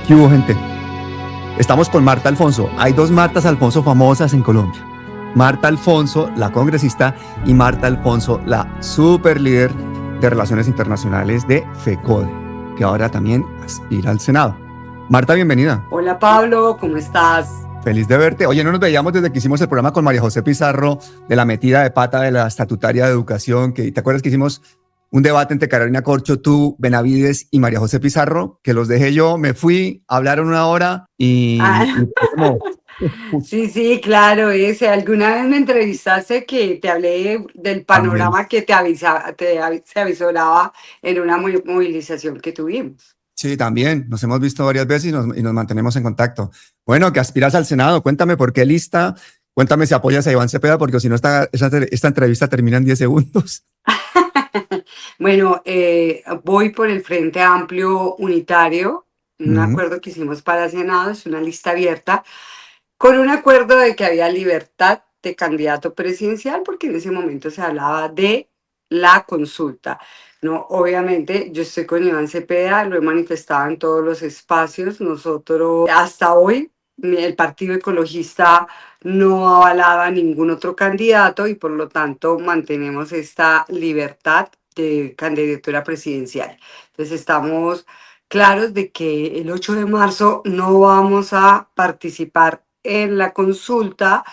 ¿Qué hubo, gente? Estamos con Marta Alfonso. Hay dos Martas Alfonso famosas en Colombia. Marta Alfonso, la congresista, y Marta Alfonso, la super líder de Relaciones Internacionales de FECODE, que ahora también aspira al Senado. Marta, bienvenida. Hola Pablo, ¿cómo estás? Feliz de verte. Oye, no nos veíamos desde que hicimos el programa con María José Pizarro de la metida de pata de la estatutaria de educación, que ¿te acuerdas que hicimos un debate entre Carolina Corcho, tú, Benavides y María José Pizarro? Que los dejé yo, me fui, hablaron una hora y fue como... Sí, claro, ese. Alguna vez me entrevistaste que te hablé del También. panorama que se avisoraba en una movilización que tuvimos. Sí, también. Nos hemos visto varias veces y nos mantenemos en contacto. Bueno, que aspiras al Senado. Cuéntame por qué lista. Cuéntame si apoyas a Iván Cepeda, porque si no, esta entrevista termina en 10 segundos. Bueno, voy por el Frente Amplio Unitario, un Mm, acuerdo que hicimos para Senado, es una lista abierta, con un acuerdo de que había libertad de candidato presidencial, porque en ese momento se hablaba de la consulta. No, obviamente yo estoy con Iván Cepeda, lo he manifestado en todos los espacios. Nosotros hasta hoy, el Partido Ecologista no avalaba ningún otro candidato y por lo tanto mantenemos esta libertad de candidatura presidencial. Entonces estamos claros de que el 8 de marzo no vamos a participar en la consulta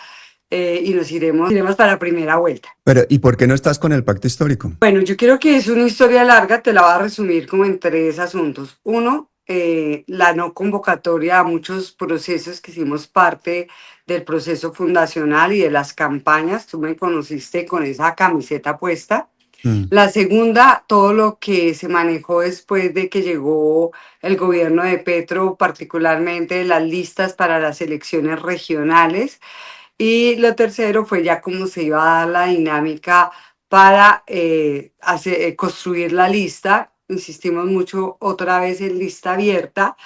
y iremos para primera vuelta. pero, ¿y por qué no estás con el pacto histórico? Bueno, yo creo que es una historia larga, te la voy a resumir como en tres asuntos. Uno, la no convocatoria a muchos procesos que hicimos parte del proceso fundacional y de las campañas. Tú me conociste con esa camiseta puesta. Mm, La segunda, todo lo que se manejó después de que llegó el gobierno de Petro, particularmente las listas para las elecciones regionales. Y lo tercero fue ya cómo se iba a dar la dinámica para construir la lista. Insistimos mucho otra vez en lista abierta,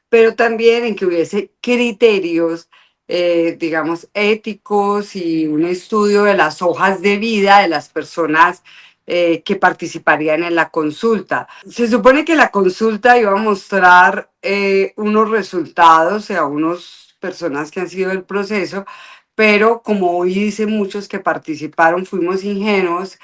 pero también en que hubiese criterios, digamos, éticos y un estudio de las hojas de vida de las personas que participarían en la consulta. Se supone que la consulta iba a mostrar unos resultados a unas personas que han sido del proceso, pero como hoy dicen muchos que participaron, fuimos ingenuos,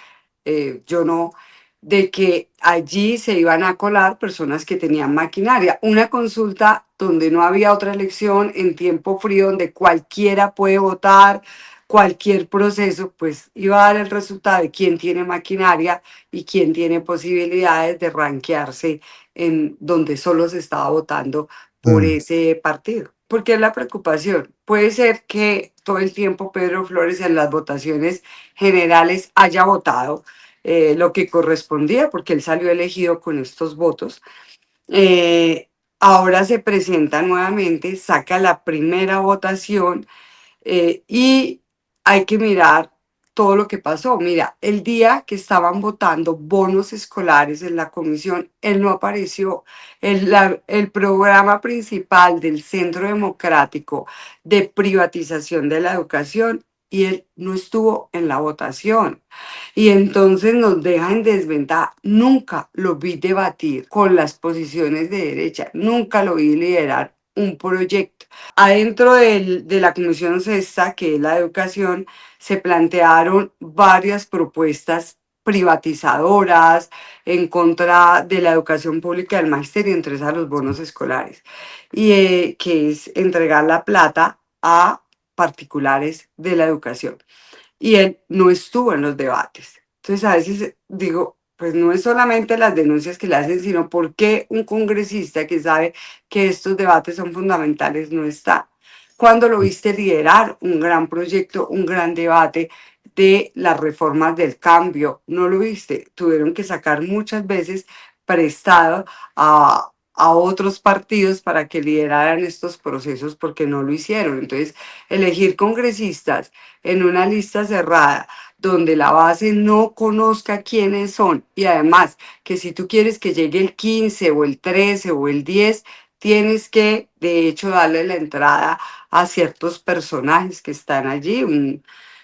yo no, de que allí se iban a colar personas que tenían maquinaria. Una consulta donde no había otra elección en tiempo frío, donde cualquiera puede votar, cualquier proceso, pues iba a dar el resultado de quién tiene maquinaria y quién tiene posibilidades de rankearse en donde solo se estaba votando por mm. ese partido. Porque es la preocupación. Puede ser que todo el tiempo Pedro Flores en las votaciones generales haya votado lo que correspondía, porque él salió elegido con estos votos. Ahora se presenta nuevamente, saca la primera votación y hay que mirar todo lo que pasó. Mira, el día que estaban votando bonos escolares en la comisión, él no apareció. El programa principal del Centro Democrático de privatización de la educación y él no estuvo en la votación. Y entonces nos deja en desventaja. Nunca lo vi debatir con las posiciones de derecha, nunca lo vi liderar un proyecto. Adentro de la Comisión Sexta, que es la educación, se plantearon varias propuestas privatizadoras en contra de la educación pública del magisterio, entre esas los bonos escolares, y que es entregar la plata a particulares de la educación. Y él no estuvo en los debates. Entonces a veces digo, pues no es solamente las denuncias que le hacen, sino por qué un congresista que sabe que estos debates son fundamentales no está. Cuando lo viste liderar un gran proyecto, un gran debate de las reformas del cambio, no lo viste. Tuvieron que sacar muchas veces prestado a otros partidos para que lideraran estos procesos porque no lo hicieron. Entonces, elegir congresistas en una lista cerrada donde la base no conozca quiénes son y además que si tú quieres que llegue el 15 o el 13 o el 10 tienes que de hecho darle la entrada a ciertos personajes que están allí.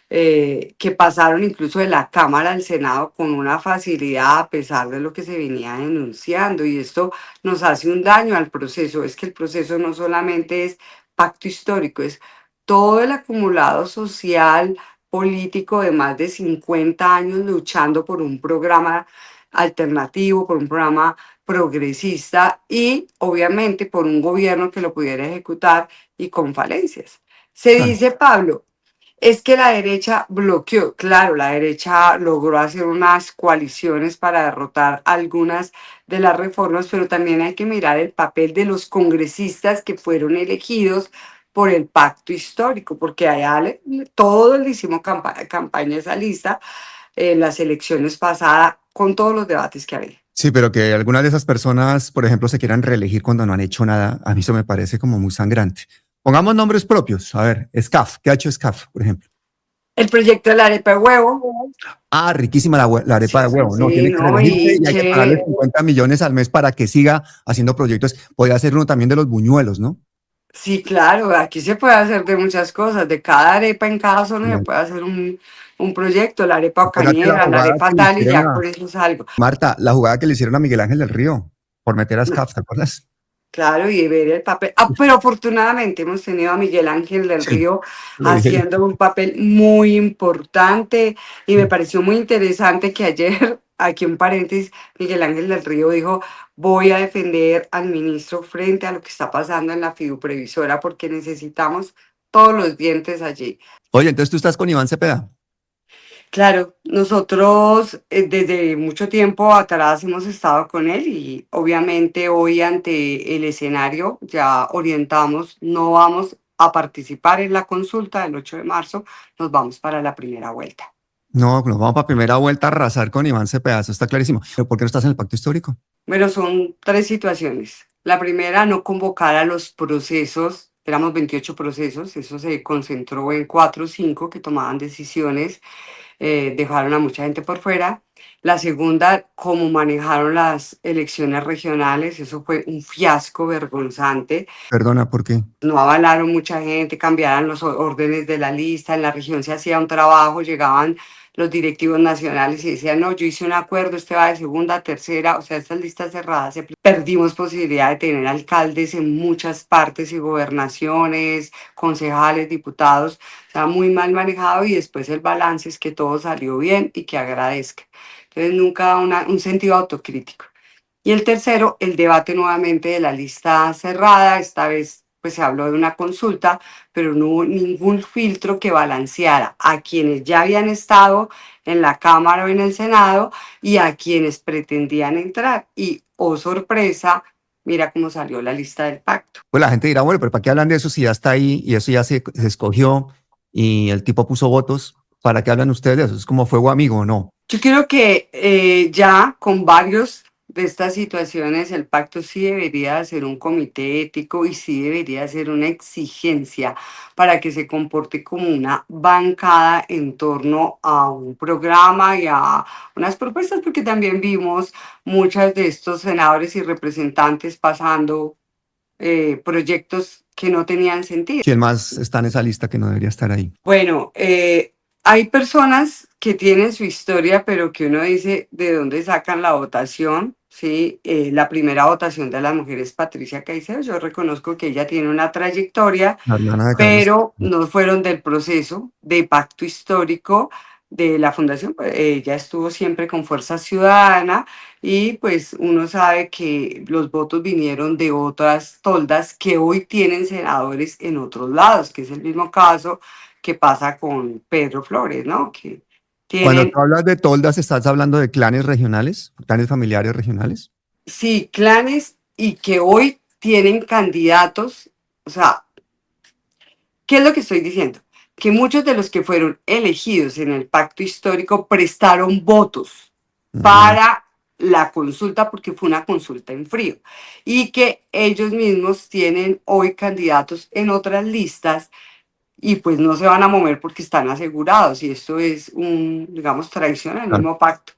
que pasaron incluso de la Cámara al Senado con una facilidad a pesar de lo que se venía denunciando. Y esto nos hace un daño al proceso. Es que el proceso no solamente es pacto histórico, es todo el acumulado social, político de más de 50 años luchando por un programa alternativo, por un programa progresista y obviamente por un gobierno que lo pudiera ejecutar y con falencias. Se Claro. dice, Pablo, es que la derecha bloqueó, claro, la derecha logró hacer unas coaliciones para derrotar algunas de las reformas, pero también hay que mirar el papel de los congresistas que fueron elegidos por el pacto histórico, porque allá todos le hicimos campaña a esa lista en las elecciones pasadas con todos los debates que había. Sí, pero que algunas de esas personas, por ejemplo, se quieran reelegir cuando no han hecho nada, a mí eso me parece como muy sangrante. Pongamos nombres propios. A ver, SCAF. ¿Qué ha hecho SCAF, por ejemplo? El proyecto de la arepa de huevo, Ah, riquísima la arepa de huevo. No, sí, tiene que ¿no? reelegirse Y y hay que pagarle que 50 millones al mes para que siga haciendo proyectos. Podría ser uno también de los buñuelos, ¿no? sí, claro, aquí se puede hacer de muchas cosas, de cada arepa en cada zona se puede hacer un proyecto, la arepa Acuérdate la ocañera, la jugada arepa que le tal y hicieron ya a con eso salgo. Marta, la jugada que le hicieron a Miguel Ángel del Río por meter a SCAF, ¿te acuerdas? Claro, y ver el papel. Ah, pero afortunadamente hemos tenido a Miguel Ángel del Sí, Río lo dije. haciendo un papel muy importante y me pareció muy interesante que ayer, aquí un paréntesis, Miguel Ángel del Río dijo, voy a defender al ministro frente a lo que está pasando en la fiduprevisora porque necesitamos todos los dientes allí. Oye, entonces tú estás con Iván Cepeda. Claro, nosotros desde mucho tiempo atrás hemos estado con él y obviamente hoy ante el escenario ya orientamos, no vamos a participar en la consulta del 8 de marzo, nos vamos para la primera vuelta. No, nos vamos para primera vuelta a arrasar con Iván Cepeda, eso está clarísimo. ¿Pero por qué no estás en el pacto histórico? Bueno, son tres situaciones. La primera, no convocar a los procesos, éramos 28 procesos, eso se concentró en 4 o 5 que tomaban decisiones, dejaron a mucha gente por fuera. La segunda, cómo manejaron las elecciones regionales, eso fue un fiasco vergonzante. Perdona, ¿por qué? No avalaron mucha gente, cambiaron los órdenes de la lista, en la región se hacía un trabajo, llegaban los directivos nacionales y decían, no, yo hice un acuerdo, este va de segunda, tercera, o sea, estas listas cerradas, perdimos posibilidad de tener alcaldes en muchas partes y gobernaciones, concejales, diputados, o sea, muy mal manejado y después el balance es que todo salió bien y que agradezca. Entonces, nunca un sentido autocrítico. Y el tercero, el debate nuevamente de la lista cerrada. Esta vez pues se habló de una consulta, pero no hubo ningún filtro que balanceara a quienes ya habían estado en la Cámara o en el Senado y a quienes pretendían entrar. Y, oh sorpresa, mira cómo salió la lista del pacto. Pues la gente dirá, bueno, pero ¿para qué hablan de eso si ya está ahí y eso ya se escogió y el tipo puso votos? ¿Para qué hablan ustedes de eso? ¿Es como fuego amigo o no? Yo creo que ya con varios de estas situaciones el pacto sí debería ser un comité ético y sí debería ser una exigencia para que se comporte como una bancada en torno a un programa y a unas propuestas, porque también vimos muchas de estos senadores y representantes pasando proyectos que no tenían sentido. ¿Quién más está en esa lista que no debería estar ahí? Bueno, hay personas que tienen su historia, pero que uno dice de dónde sacan la votación, ¿sí? La primera votación de las mujeres, Patricia Caicedo, yo reconozco que ella tiene una trayectoria, La hermana de Carlos. pero no fueron del proceso de pacto histórico de la fundación. Pues, ella estuvo siempre con Fuerza Ciudadana y pues uno sabe que los votos vinieron de otras toldas que hoy tienen senadores en otros lados, que es el mismo caso que pasa con Pedro Flores, ¿no? Que Cuando tienen, tú hablas de toldas, ¿estás hablando de clanes regionales, clanes familiares regionales? sí, clanes y que hoy tienen candidatos, o sea, ¿qué es lo que estoy diciendo? Que muchos de los que fueron elegidos en el pacto histórico prestaron votos Mm. para la consulta porque fue una consulta en frío y que ellos mismos tienen hoy candidatos en otras listas y pues no se van a mover porque están asegurados y esto es un, digamos, traición al Claro. mismo pacto.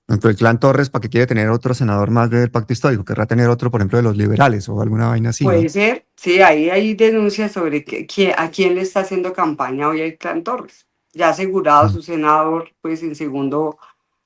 Entonces, el clan Torres, ¿para qué quiere tener otro senador más del pacto histórico? Querrá tener otro, por ejemplo, de los liberales o alguna vaina así, ¿no? Puede ser, sí, ahí hay denuncias sobre a quién le está haciendo campaña hoy el clan Torres. ya asegurado su senador, pues en segundo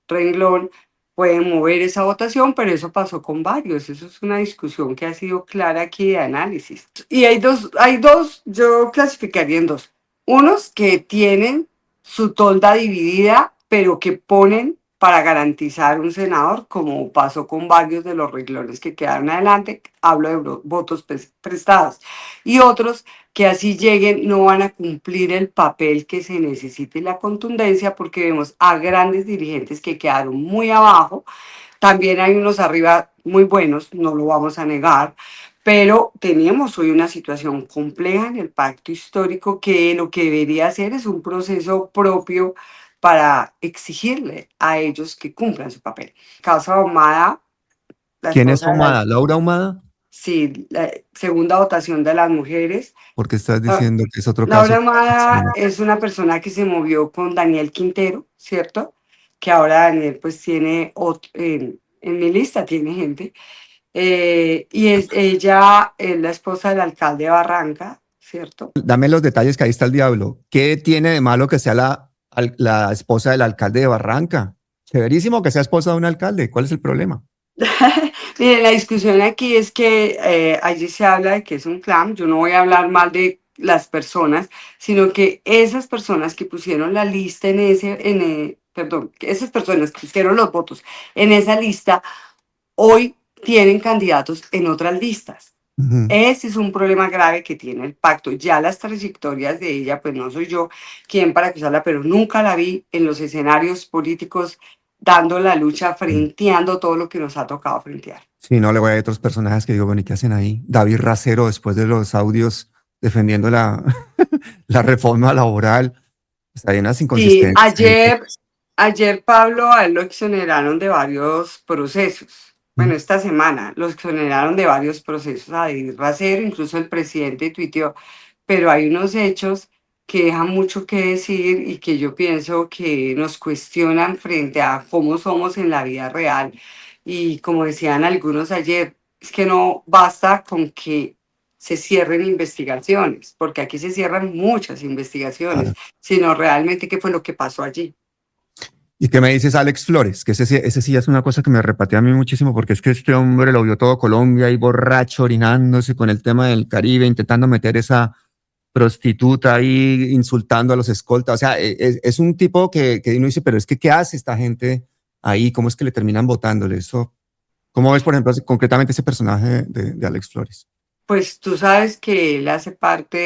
renglón, pueden mover esa votación, pero eso pasó con varios. Eso es una discusión que ha sido clara aquí de análisis. Y hay dos, yo clasificaría en dos. Unos que tienen su tolda dividida, pero que ponen para garantizar un senador, como pasó con varios de los renglones que quedaron adelante, hablo de votos prestados. Y otros que así lleguen no van a cumplir el papel que se necesita y la contundencia, porque vemos a grandes dirigentes que quedaron muy abajo. También hay unos arriba muy buenos, no lo vamos a negar, pero tenemos hoy una situación compleja en el pacto histórico que lo que debería hacer es un proceso propio para exigirle a ellos que cumplan su papel. Casa Ahumada, la ¿Quién es esposa de la, Ahumada? ¿Laura Ahumada? sí, la segunda votación de las mujeres. Porque estás Ah, diciendo que es otro caso. Laura Amada es una persona que se movió con Daniel Quintero, ¿cierto? Que ahora Daniel pues tiene, en mi lista tiene gente. Ella es la esposa del alcalde de Barranca, ¿cierto? Dame los detalles, que ahí está el diablo. ¿Qué tiene de malo que sea la esposa del alcalde de Barranca? Chéverísimo que sea esposa de un alcalde. ¿Cuál es el problema? Miren, la discusión aquí es que allí se habla de que es un clan. Yo no voy a hablar mal de las personas, sino que esas personas que pusieron la lista perdón, que esas personas que pusieron los votos en esa lista hoy tienen candidatos en otras listas. Ujú. Ese es un problema grave que tiene el pacto. Ya las trayectorias de ella, pues no soy yo quien para acusarla, pero nunca la vi en los escenarios políticos dando la lucha, frenteando todo lo que nos ha tocado frentear. Sí, no, le voy a otros personajes que digo, bueno, ¿y qué hacen ahí? David Racero, después de los audios defendiendo la reforma laboral. Pues hay unas Sí, inconsistencias ahí. ayer Pablo a él lo exoneraron de varios procesos. Bueno, esta semana lo exoneraron de varios procesos a David Racero, incluso el presidente tuiteó, pero hay unos hechos que dejan mucho que decir y que yo pienso que nos cuestionan frente a cómo somos en la vida real. Y como decían algunos ayer, es que no basta con que se cierren investigaciones, porque aquí se cierran muchas investigaciones, Claro. sino realmente qué fue lo que pasó allí. ¿Y qué me dices, Alex Flores? Que ese sí es una cosa que me repatea a mí muchísimo, porque es que este hombre lo vio todo Colombia ahí borracho, orinándose con el tema del Caribe, intentando meter esa prostituta ahí, insultando a los escoltas. O sea, es un tipo que uno dice, pero es que ¿qué hace esta gente ahí? ¿Cómo es que le terminan votándole? Eso, ¿cómo ves, por ejemplo, concretamente ese personaje de Alex Flores? Pues tú sabes que él hace parte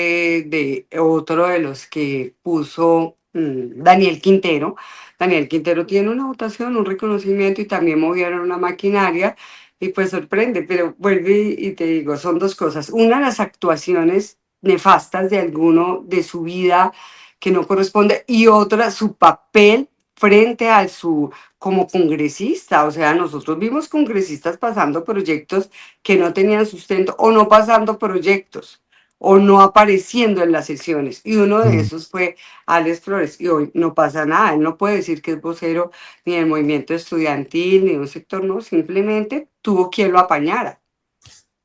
de otro de los que puso Daniel Quintero. Daniel Quintero tiene una votación, un reconocimiento y también movieron una maquinaria y pues sorprende, pero vuelvo y te digo, son dos cosas. Una, las actuaciones nefastas de alguno de su vida que no corresponde y otra, su papel frente a su como congresista. O sea, nosotros vimos congresistas pasando proyectos que no tenían sustento o no pasando proyectos o no apareciendo en las sesiones. Y uno de Mm. esos fue Alex Flores. Y hoy no pasa nada. Él no puede decir que es vocero ni del movimiento estudiantil ni de un sector, no. Simplemente tuvo quien lo apañara.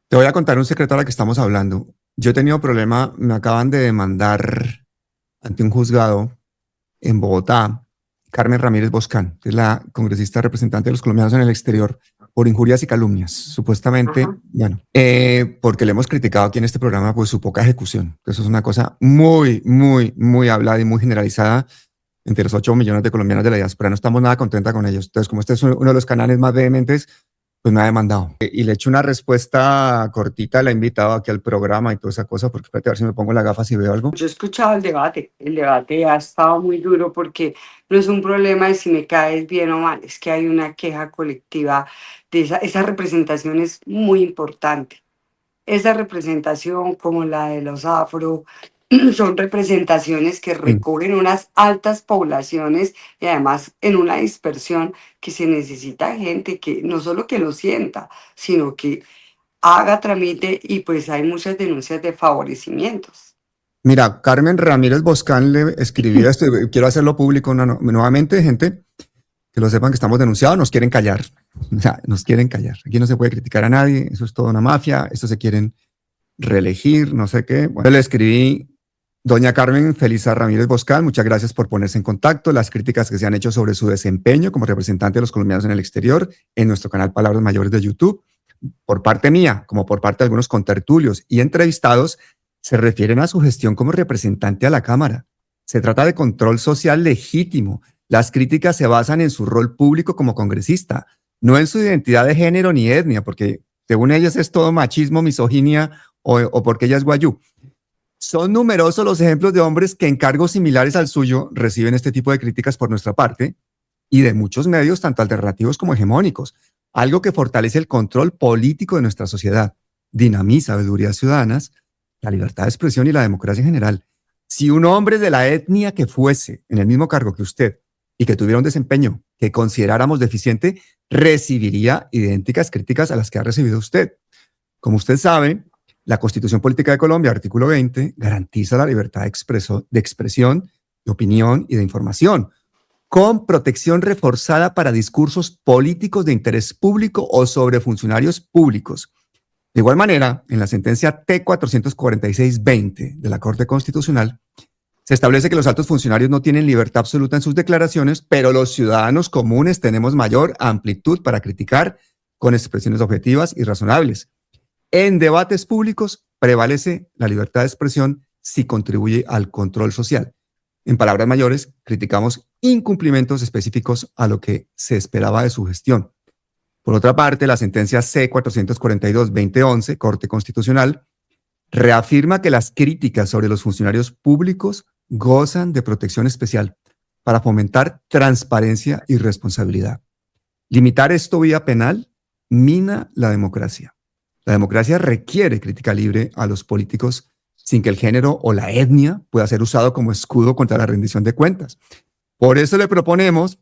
Te voy a contar un secreto a la que estamos hablando. Yo he tenido problema, me acaban de demandar ante un juzgado en Bogotá, Carmen Ramírez Boscán, que es la congresista representante de los colombianos en el exterior, por injurias y calumnias, supuestamente, Ajá. bueno, porque le hemos criticado aquí en este programa pues su poca ejecución. Eso es una cosa muy, muy, muy hablada y muy generalizada entre los 8 millones de colombianos de la diáspora. No estamos nada contenta con ellos. Entonces, como este es uno de los canales más vehementes, pues me ha demandado. Y le he hecho una respuesta cortita, la he invitado aquí al programa y toda esa cosa, porque espérate a ver si me pongo las gafas y veo algo. Yo he escuchado el debate ha estado muy duro porque no es un problema de si me caes bien o mal, es que hay una queja colectiva de esa representación es muy importante. Esa representación como la de los afro son representaciones que Sí. recogen unas altas poblaciones y además en una dispersión que se necesita gente que no solo que lo sienta, sino que haga tramite y pues hay muchas denuncias de favorecimientos. Mira, Carmen Ramírez Boscán le escribía esto, y quiero hacerlo público nuevamente, gente, que lo sepan que estamos denunciados, nos quieren callar, o sea, nos quieren callar. Aquí no se puede criticar a nadie, eso es toda una mafia, esto se quieren reelegir, no sé qué. Bueno, le escribí Doña Carmen Felisa Ramírez Boscal, muchas gracias por ponerse en contacto. Las críticas que se han hecho sobre su desempeño como representante de los colombianos en el exterior en nuestro canal Palabras Mayores de YouTube, por parte mía, como por parte de algunos contertulios y entrevistados, se refieren a su gestión como representante a la Cámara. Se trata de control social legítimo. Las críticas se basan en su rol público como congresista, no en su identidad de género ni etnia, porque según ellas es todo machismo, misoginia o porque ella es guayú. Son numerosos los ejemplos de hombres que en cargos similares al suyo reciben este tipo de críticas por nuestra parte y de muchos medios, tanto alternativos como hegemónicos, algo que fortalece el control político de nuestra sociedad, dinamiza sabidurías ciudadanas, la libertad de expresión y la democracia en general. Si un hombre de la etnia que fuese en el mismo cargo que usted y que tuviera un desempeño que consideráramos deficiente, recibiría idénticas críticas a las que ha recibido usted. Como usted sabe, la Constitución Política de Colombia, artículo 20, garantiza la libertad de expresión, de opinión y de información, con protección reforzada para discursos políticos de interés público o sobre funcionarios públicos. De igual manera, en la sentencia T-446-20 de la Corte Constitucional, se establece que los altos funcionarios no tienen libertad absoluta en sus declaraciones, pero los ciudadanos comunes tenemos mayor amplitud para criticar con expresiones objetivas y razonables. En debates públicos prevalece la libertad de expresión si contribuye al control social. En palabras mayores, criticamos incumplimientos específicos a lo que se esperaba de su gestión. Por otra parte, la sentencia C-442-2011, Corte Constitucional, reafirma que las críticas sobre los funcionarios públicos gozan de protección especial para fomentar transparencia y responsabilidad. Limitar esto vía penal mina la democracia. La democracia requiere crítica libre a los políticos sin que el género o la etnia pueda ser usado como escudo contra la rendición de cuentas. Por eso le proponemos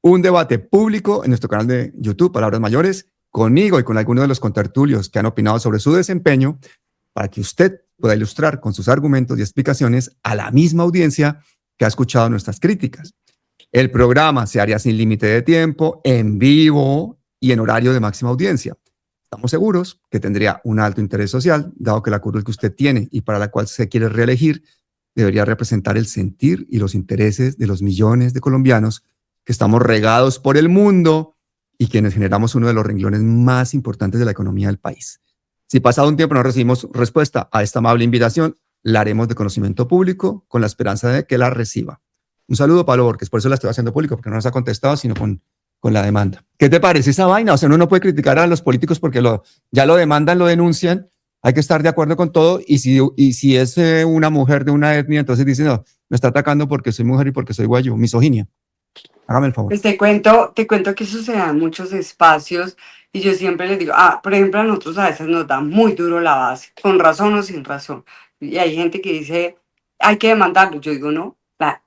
un debate público en nuestro canal de YouTube, Palabras Mayores, conmigo y con algunos de los contertulios que han opinado sobre su desempeño, para que usted pueda ilustrar con sus argumentos y explicaciones a la misma audiencia que ha escuchado nuestras críticas. El programa se haría sin límite de tiempo, en vivo y en horario de máxima audiencia. Estamos seguros que tendría un alto interés social, dado que la curul que usted tiene y para la cual se quiere reelegir debería representar el sentir y los intereses de los millones de colombianos que estamos regados por el mundo y quienes generamos uno de los renglones más importantes de la economía del país. Si pasado un tiempo no recibimos respuesta a esta amable invitación, la haremos de conocimiento público con la esperanza de que la reciba. Un saludo, Pablo Borges, por eso la estoy haciendo público, porque no nos ha contestado, sino con la demanda. ¿Qué te parece esa vaina? O sea, uno no puede criticar a los políticos porque ya lo demandan, lo denuncian, hay que estar de acuerdo con todo, y si es una mujer de una etnia, entonces dicen, no, me está atacando porque soy mujer y porque soy guayo, misoginia. Hágame el favor. Pues te cuento que eso se da en muchos espacios y yo siempre les digo, por ejemplo, a nosotros a veces nos da muy duro la base, con razón o sin razón. Y hay gente que dice, hay que demandarlo. Yo digo, no,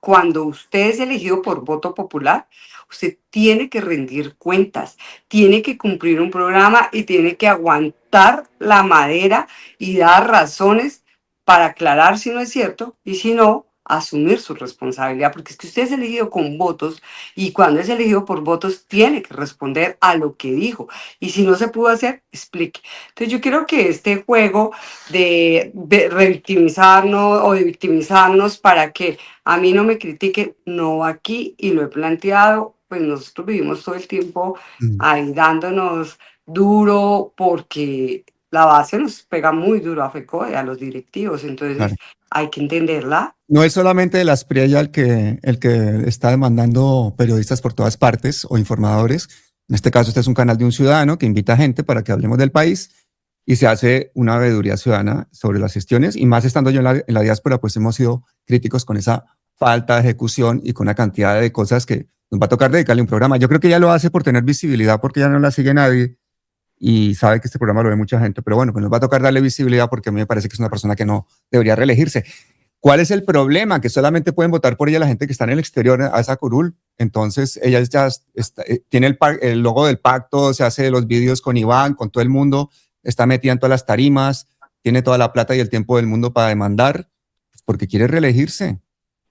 cuando usted es elegido por voto popular, usted tiene que rendir cuentas, tiene que cumplir un programa y tiene que aguantar la madera y dar razones para aclarar si no es cierto y si no, asumir su responsabilidad, porque es que usted es elegido con votos y cuando es elegido por votos tiene que responder a lo que dijo y si no se pudo hacer, explique. Entonces yo creo que este juego de revictimizarnos o de victimizarnos para que a mí no me critiquen, no va aquí y lo he planteado, pues nosotros vivimos todo el tiempo ahí dándonos duro porque la base nos pega muy duro a FECODE, a los directivos, entonces Claro. hay que entenderla. No es solamente de la Espriella el que está demandando periodistas por todas partes o informadores. En este caso, este es un canal de un ciudadano que invita a gente para que hablemos del país y se hace una veeduría ciudadana sobre las gestiones. Y más estando yo en la diáspora, pues hemos sido críticos con esa falta de ejecución y con una cantidad de cosas que nos va a tocar dedicarle un programa. Yo creo que ella lo hace por tener visibilidad, porque ya no la sigue nadie y sabe que este programa lo ve mucha gente. Pero bueno, pues nos va a tocar darle visibilidad porque a mí me parece que es una persona que no debería reelegirse. ¿Cuál es el problema? Que solamente pueden votar por ella la gente que está en el exterior a esa curul. Entonces, ella ya tiene el logo del pacto, se hace los vídeos con Iván, con todo el mundo, está metida en todas las tarimas, tiene toda la plata y el tiempo del mundo para demandar, pues porque quiere reelegirse.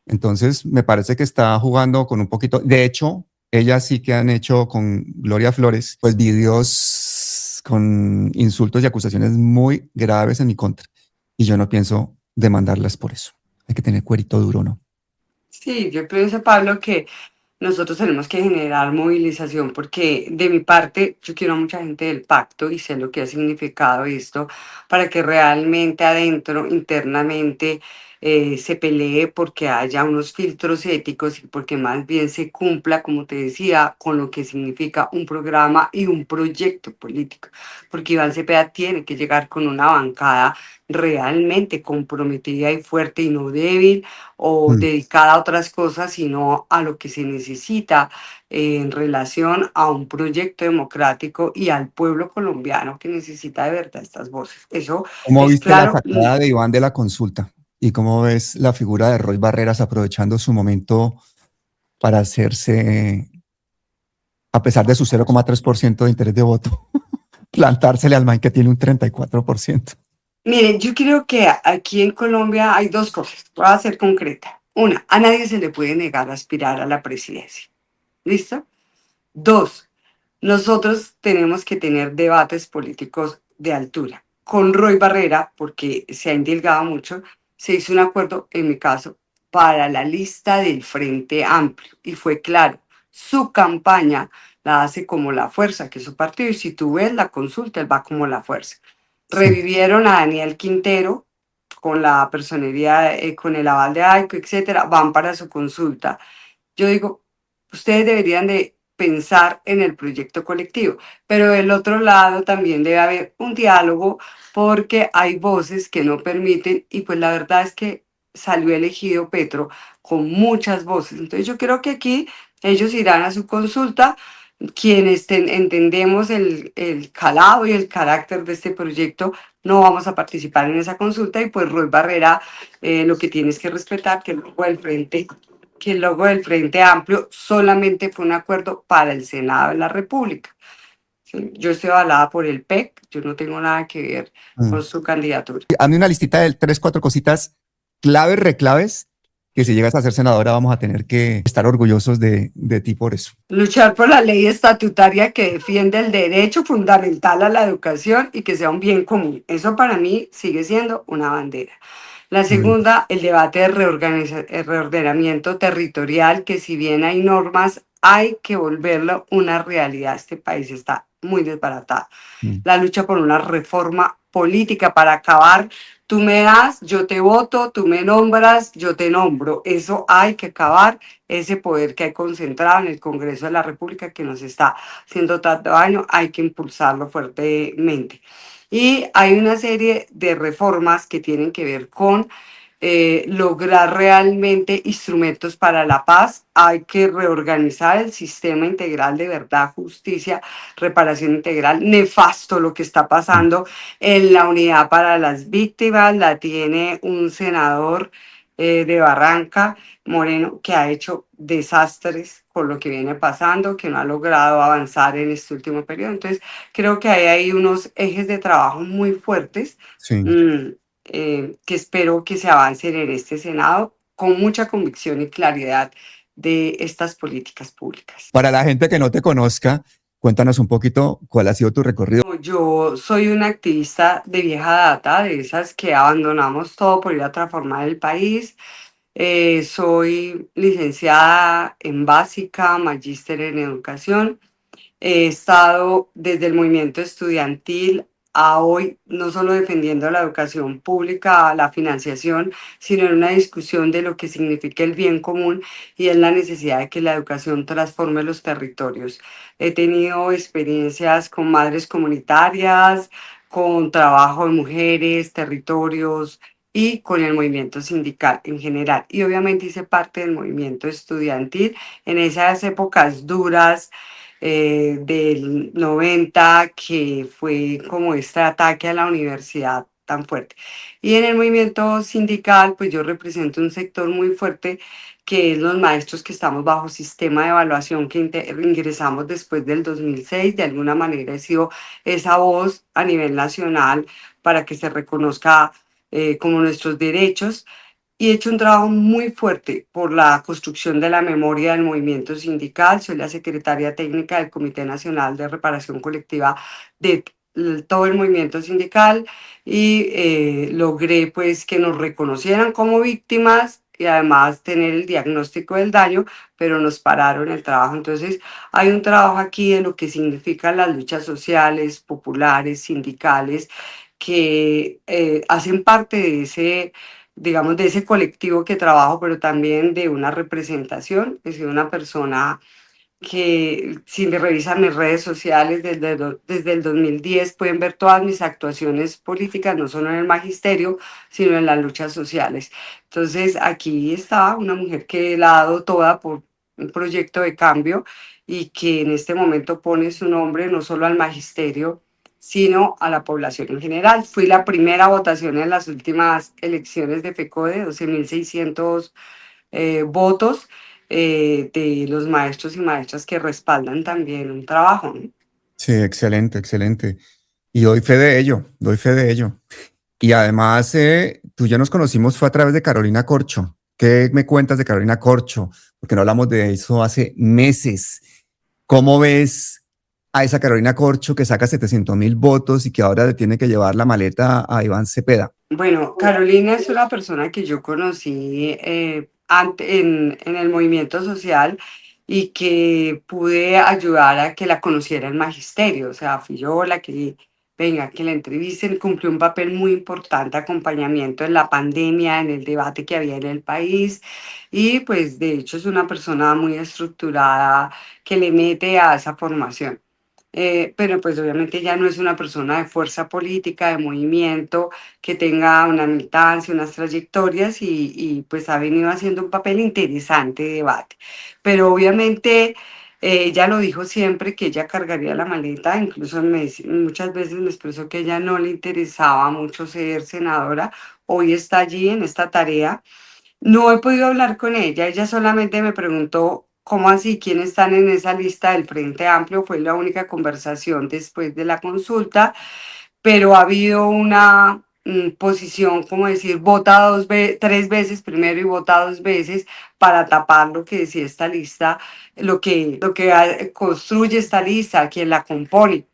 Entonces, me parece que está jugando con un poquito. De hecho, ellas sí que han hecho con Gloria Flores, pues vídeos con insultos y acusaciones muy graves en mi contra. Y yo no pienso demandarlas por eso. Hay que tener cuerito duro, ¿no? Sí, yo pienso, Pablo, que nosotros tenemos que generar movilización porque de mi parte yo quiero a mucha gente del pacto y sé lo que ha significado esto para que realmente adentro, internamente, se pelee porque haya unos filtros éticos y porque más bien se cumpla, como te decía, con lo que significa un programa y un proyecto político. Porque Iván Cepeda tiene que llegar con una bancada realmente comprometida y fuerte y no débil o Mm. dedicada a otras cosas, sino a lo que se necesita en relación a un proyecto democrático y al pueblo colombiano que necesita de verdad estas voces. Eso ¿Cómo es viste la claro. sacada de Iván de la consulta? ¿Y cómo ves la figura de Roy Barreras aprovechando su momento para hacerse, a pesar de su 0,3% de interés de voto, plantársele al man que tiene un 34%? Mire, yo creo que aquí en Colombia hay dos cosas. Voy a ser concreta. Una, a nadie se le puede negar aspirar a la presidencia. ¿Listo? Dos, nosotros tenemos que tener debates políticos de altura. Con Roy Barrera, porque se ha indilgado mucho, se hizo un acuerdo, en mi caso, para la lista del Frente Amplio. Y fue claro, su campaña la hace como la fuerza, que es su partido. Y si tú ves la consulta, él va como la fuerza. Sí. Revivieron a Daniel Quintero con la personería, con el aval de AICO, etcétera, van para su consulta. Yo digo, ustedes deberían de pensar en el proyecto colectivo, pero del otro lado también debe haber un diálogo porque hay voces que no permiten y pues la verdad es que salió elegido Petro con muchas voces. Entonces yo creo que aquí ellos irán a su consulta, quienes entendemos el calado y el carácter de este proyecto, no vamos a participar en esa consulta y pues Roy Barrera lo que tienes que respetar que el logo del Frente Amplio solamente fue un acuerdo para el Senado de la República. ¿Sí? Yo estoy avalada por el PEC, yo no tengo nada que ver Mm. con su candidatura. Hazme una listita de tres, cuatro cositas claves, reclaves, que si llegas a ser senadora vamos a tener que estar orgullosos de ti por eso. Luchar por la ley estatutaria que defiende el derecho fundamental a la educación y que sea un bien común. Eso para mí sigue siendo una bandera. La Muy bien. segunda, el debate de reordenamiento territorial, que si bien hay normas, hay que volverlo una realidad. Este país está muy desbaratado. Mm. La lucha por una reforma política para acabar. Tú me das, yo te voto, tú me nombras, yo te nombro. Eso hay que acabar, ese poder que hay concentrado en el Congreso de la República que nos está haciendo tanto daño, hay que impulsarlo fuertemente. Y hay una serie de reformas que tienen que ver con lograr realmente instrumentos para la paz. Hay que reorganizar el sistema integral de verdad, justicia, reparación integral. Nefasto lo que está Mm. pasando en la unidad para las víctimas. La tiene un senador de Barranca, Moreno, que ha hecho desastres con lo que viene pasando, que no ha logrado avanzar en este último periodo. Entonces, creo que hay unos ejes de trabajo muy fuertes. Sí. mm, que espero que se avancen en este Senado con mucha convicción y claridad de estas políticas públicas. Para la gente que no te conozca, cuéntanos un poquito cuál ha sido tu recorrido. Yo soy una activista de vieja data, de esas que abandonamos todo por ir a transformar el país. Soy licenciada en básica, magíster en educación. He estado desde el movimiento estudiantil a hoy, no solo defendiendo la educación pública, la financiación, sino en una discusión de lo que significa el bien común y es la necesidad de que la educación transforme los territorios. He tenido experiencias con madres comunitarias, con trabajo de mujeres, territorios y con el movimiento sindical en general. Y obviamente hice parte del movimiento estudiantil en esas épocas duras del 90 que fue como este ataque a la universidad tan fuerte. Y en el movimiento sindical, pues yo represento un sector muy fuerte que es los maestros que estamos bajo sistema de evaluación que ingresamos después del 2006. De alguna manera he sido esa voz a nivel nacional para que se reconozca como nuestros derechos y he hecho un trabajo muy fuerte por la construcción de la memoria del movimiento sindical. Soy la secretaria técnica del Comité Nacional de Reparación Colectiva de todo el movimiento sindical y logré pues que nos reconocieran como víctimas y además tener el diagnóstico del daño, pero nos pararon el trabajo. Entonces hay un trabajo aquí de lo que significan las luchas sociales, populares, sindicales, que hacen parte de ese, digamos, de ese colectivo que trabajo, pero también de una representación. He sido una persona que si me revisan mis redes sociales desde el 2010 pueden ver todas mis actuaciones políticas, no solo en el magisterio, sino en las luchas sociales. Entonces aquí está una mujer que la ha dado toda por un proyecto de cambio y que en este momento pone su nombre no solo al magisterio, sino a la población en general. Fui la primera votación en las últimas elecciones de FECODE, 12.600 votos de los maestros y maestras que respaldan también un trabajo, ¿no? Sí, excelente, excelente. Y doy fe de ello, doy fe de ello. Y además, tú ya nos conocimos, fue a través de Carolina Corcho. ¿Qué me cuentas de Carolina Corcho? Porque no hablamos de eso hace meses. ¿Cómo ves a esa Carolina Corcho que saca 700.000 votos y que ahora le tiene que llevar la maleta a Iván Cepeda? Bueno, Carolina es una persona que yo conocí en el movimiento social y que pude ayudar a que la conociera el magisterio. O sea, fui yo la que, venga, que la entrevisten, cumplió un papel muy importante, acompañamiento en la pandemia, en el debate que había en el país. Y pues de hecho es una persona muy estructurada que le mete a esa formación. Pero pues obviamente ya no es una persona de fuerza política, de movimiento, que tenga una militancia, unas trayectorias y pues ha venido haciendo un papel interesante de debate. Pero obviamente ella lo dijo siempre que ella cargaría la maleta, incluso muchas veces me expresó que a ella no le interesaba mucho ser senadora. Hoy está allí en esta tarea. No he podido hablar con ella solamente me preguntó cómo así, quiénes están en esa lista del Frente Amplio, fue la única conversación después de la consulta, pero ha habido una posición, como decir, vota tres veces primero y vota dos veces para tapar lo que decía esta lista, lo que construye esta lista, quien la compone.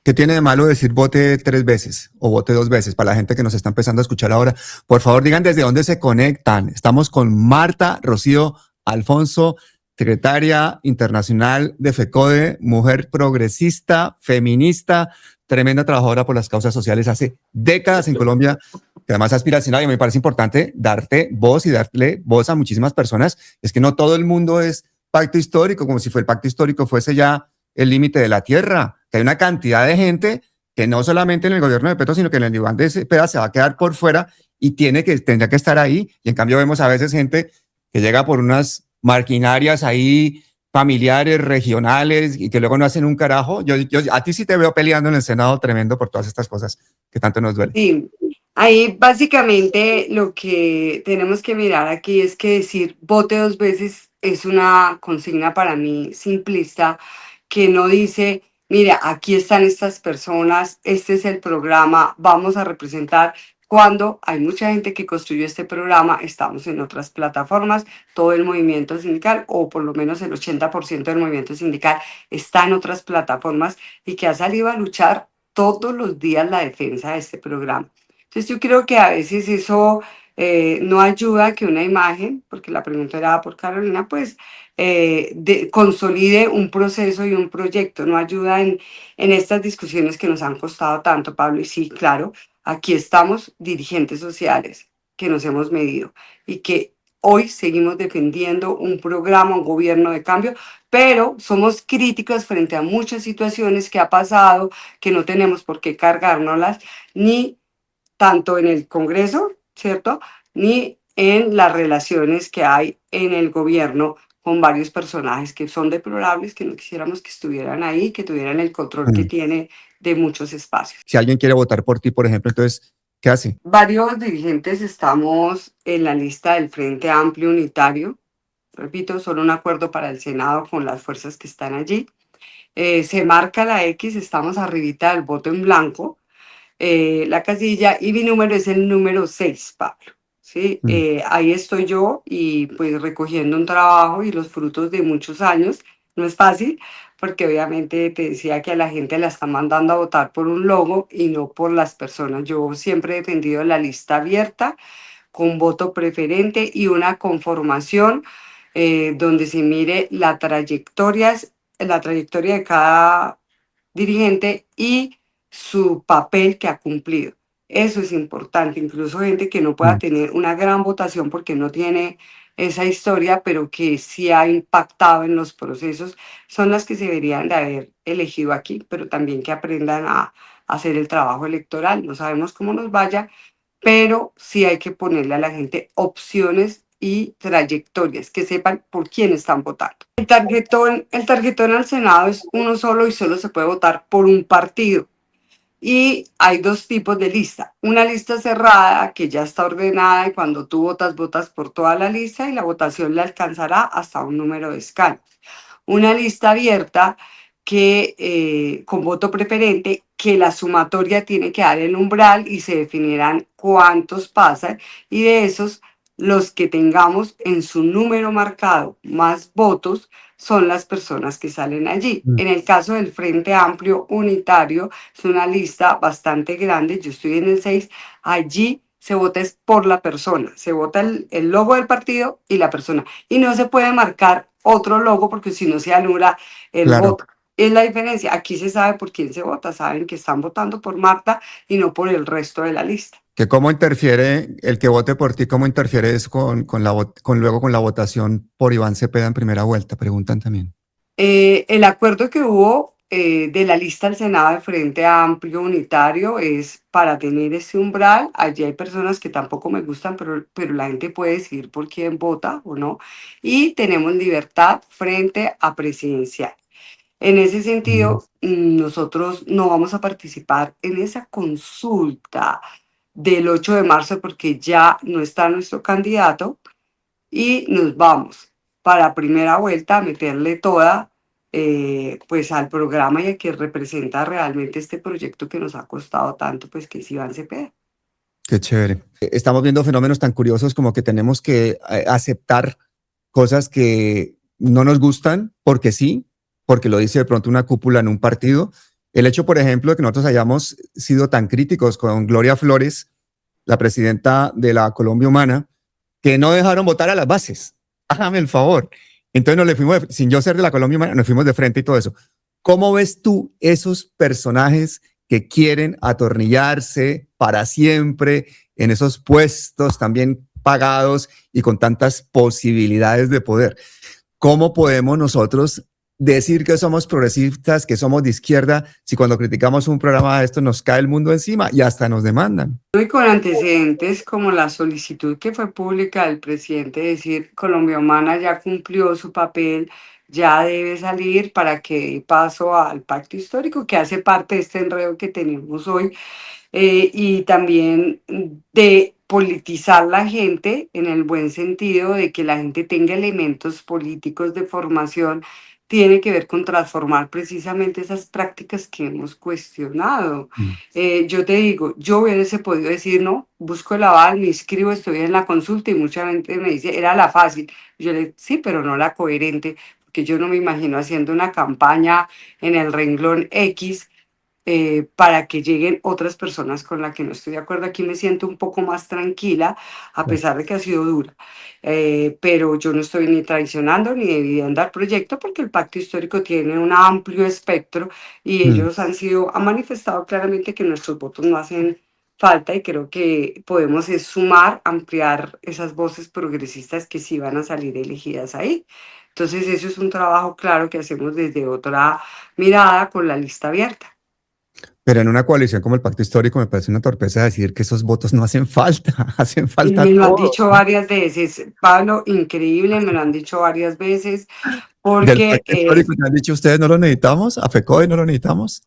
¿Qué tiene de malo decir vote 3 veces o vote 2 veces? Para la gente que nos está empezando a escuchar ahora, por favor digan desde dónde se conectan. Estamos con Marta Rocío Alfonso, secretaria internacional de FECODE, mujer progresista, feminista, tremenda trabajadora por las causas sociales hace décadas en Colombia, que además aspiracional y me parece importante darte voz y darle voz a muchísimas personas. Es que no todo el mundo es pacto histórico, como si fue el pacto histórico fuese ya el límite de la tierra, que hay una cantidad de gente que no solamente en el gobierno de Petro, sino que en el Iván de Cepeda se va a quedar por fuera y tendría que estar ahí. Y en cambio vemos a veces gente que llega por unas marquinarias ahí familiares, regionales, y que luego no hacen un carajo. A ti sí te veo peleando en el Senado tremendo por todas estas cosas que tanto nos duelen. Sí, ahí básicamente lo que tenemos que mirar aquí es que decir vote dos veces es una consigna para mí simplista que no dice, mira, aquí están estas personas, este es el programa, vamos a representar. Cuando hay mucha gente que construyó este programa, estamos en otras plataformas, todo el movimiento sindical, o por lo menos el 80% del movimiento sindical está en otras plataformas y que ha salido a luchar todos los días la defensa de este programa. Entonces yo creo que a veces eso no ayuda a que una imagen, porque la pregunta era por Carolina, pues consolide un proceso y un proyecto, no ayuda en estas discusiones que nos han costado tanto, Pablo. Y sí, claro, aquí estamos dirigentes sociales que nos hemos medido y que hoy seguimos defendiendo un programa, un gobierno de cambio, pero somos críticos frente a muchas situaciones que ha pasado, que no tenemos por qué cargárnoslas, ni tanto en el Congreso, ¿cierto? Ni en las relaciones que hay en el gobierno con varios personajes que son deplorables, que no quisiéramos que estuvieran ahí, que tuvieran el control que Mm. tiene de muchos espacios. Si alguien quiere votar por ti, por ejemplo, entonces, ¿qué hace? Varios dirigentes estamos en la lista del Frente Amplio Unitario. Repito, solo un acuerdo para el Senado con las fuerzas que están allí. Se marca la X, estamos arribita del voto en blanco, la casilla, y mi número es el número 6, Pablo. ¿Sí? Mm. Ahí estoy yo y pues recogiendo un trabajo y los frutos de muchos años no es fácil, porque obviamente te decía que a la gente la están mandando a votar por un logo y no por las personas. Yo siempre he defendido la lista abierta con voto preferente y una conformación donde se mire la trayectoria de cada dirigente y su papel que ha cumplido. Eso es importante, incluso gente que no pueda Mm, tener una gran votación porque no tiene esa historia, pero que sí ha impactado en los procesos, son las que se deberían de haber elegido aquí, pero también que aprendan a hacer el trabajo electoral. No sabemos cómo nos vaya, pero sí hay que ponerle a la gente opciones y trayectorias, que sepan por quién están votando. El tarjetón al Senado es uno solo y solo se puede votar por un partido. Y hay dos tipos de lista. Una lista cerrada que ya está ordenada y cuando tú votas, votas por toda la lista y la votación le alcanzará hasta un número de escaños. Una lista abierta que con voto preferente, que la sumatoria tiene que dar el umbral y se definirán cuántos pasan y de esos los que tengamos en su número marcado más votos son las personas que salen allí. mm. En el caso del Frente Amplio Unitario, es una lista bastante grande, yo estoy en el 6. Allí se vota es por la persona, se vota el logo del partido y la persona. Y no se puede marcar otro logo porque si no se anula el Claro. voto. Es la diferencia. Aquí se sabe por quién se vota, saben que están votando por Marta y no por el resto de la lista. Que cómo interfiere el que vote por ti, cómo interfiere eso luego con la votación por Iván Cepeda en primera vuelta, preguntan también. El acuerdo que hubo de la lista al Senado de Frente Amplio Unitario es para tener ese umbral. Allí hay personas que tampoco me gustan, pero la gente puede decidir por quién vota o no. Y tenemos libertad frente a presidencial. En ese Mm. sentido, nosotros no vamos a participar en esa consulta del 8 de marzo porque ya no está nuestro candidato y nos vamos para primera vuelta a meterle toda pues al programa y a que representa realmente este proyecto que nos ha costado tanto, pues que es Iván Cepeda. Qué chévere. Estamos viendo fenómenos tan curiosos como que tenemos que aceptar cosas que no nos gustan porque sí, porque lo dice de pronto una cúpula en un partido. El hecho, por ejemplo, de que nosotros hayamos sido tan críticos con Gloria Flores, la presidenta de la Colombia Humana, que no dejaron votar a las bases. Hágame el favor. Entonces nos le fuimos, sin yo ser de la Colombia Humana, nos fuimos de frente y todo eso. ¿Cómo ves tú esos personajes que quieren atornillarse para siempre en esos puestos también pagados y con tantas posibilidades de poder? ¿Cómo podemos nosotros decir que somos progresistas, que somos de izquierda, si cuando criticamos un programa de esto nos cae el mundo encima y hasta nos demandan? Y con antecedentes como la solicitud que fue pública del presidente de decir Colombia Humana ya cumplió su papel, ya debe salir para que dé paso al pacto histórico que hace parte de este enredo que tenemos hoy y también de politizar la gente en el buen sentido de que la gente tenga elementos políticos de formación, tiene que ver con transformar precisamente esas prácticas que hemos cuestionado. Mm. Yo te digo, yo hubiese podido decir, no, busco el aval, me inscribo, estoy en la consulta y mucha gente me dice, era la fácil. Yo le digo, sí, pero no la coherente, porque yo no me imagino haciendo una campaña en el renglón X para que lleguen otras personas con las que no estoy de acuerdo. Aquí me siento un poco más tranquila, a pesar de que ha sido dura. Pero yo no estoy ni traicionando ni dividiendo al proyecto porque el pacto histórico tiene un amplio espectro y Mm. ellos han manifestado claramente que nuestros votos no hacen falta y creo que podemos es sumar, ampliar esas voces progresistas que sí van a salir elegidas ahí. Entonces, eso es un trabajo claro que hacemos desde otra mirada con la lista abierta. Pero en una coalición como el Pacto Histórico me parece una torpeza decir que esos votos no hacen falta, hacen falta Me lo han todos, dicho ¿no? varias veces, Pablo, increíble, me lo han dicho varias veces, Del porque Pacto Histórico te han dicho ustedes no lo necesitamos, a FECODE no lo necesitamos.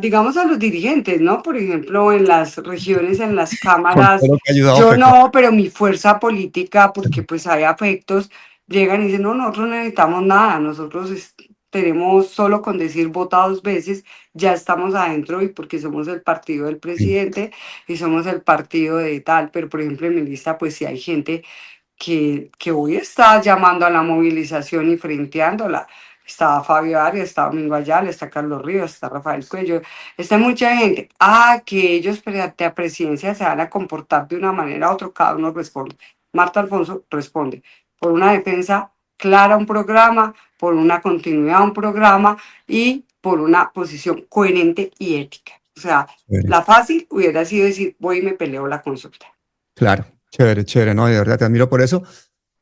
digamos a los dirigentes, ¿no? Por ejemplo, en las regiones, en las Con cámaras, todo lo que ha ayudado yo FECODE. no, pero mi fuerza política, porque pues hay afectos, llegan y dicen, no, nosotros no necesitamos nada, nosotros tenemos solo con decir vota 2 veces, ya estamos adentro y porque somos el partido del Sí. presidente y somos el partido de tal, pero por ejemplo en mi lista pues sí hay gente que hoy está llamando a la movilización y frenteándola. Está Fabio Arias, está Domingo Ayala, está Carlos Ríos, está Rafael Cuello, está mucha gente. Que ellos frente a presidencia se van a comportar de una manera u otra, cada uno responde. Marta Alfonso responde por una defensa clara a un programa, por una continuidad a un programa y por una posición coherente y ética. O sea, Chévere. la fácil hubiera sido decir, voy y me peleo la consulta. Claro, chévere, chévere, no, de verdad te admiro por eso.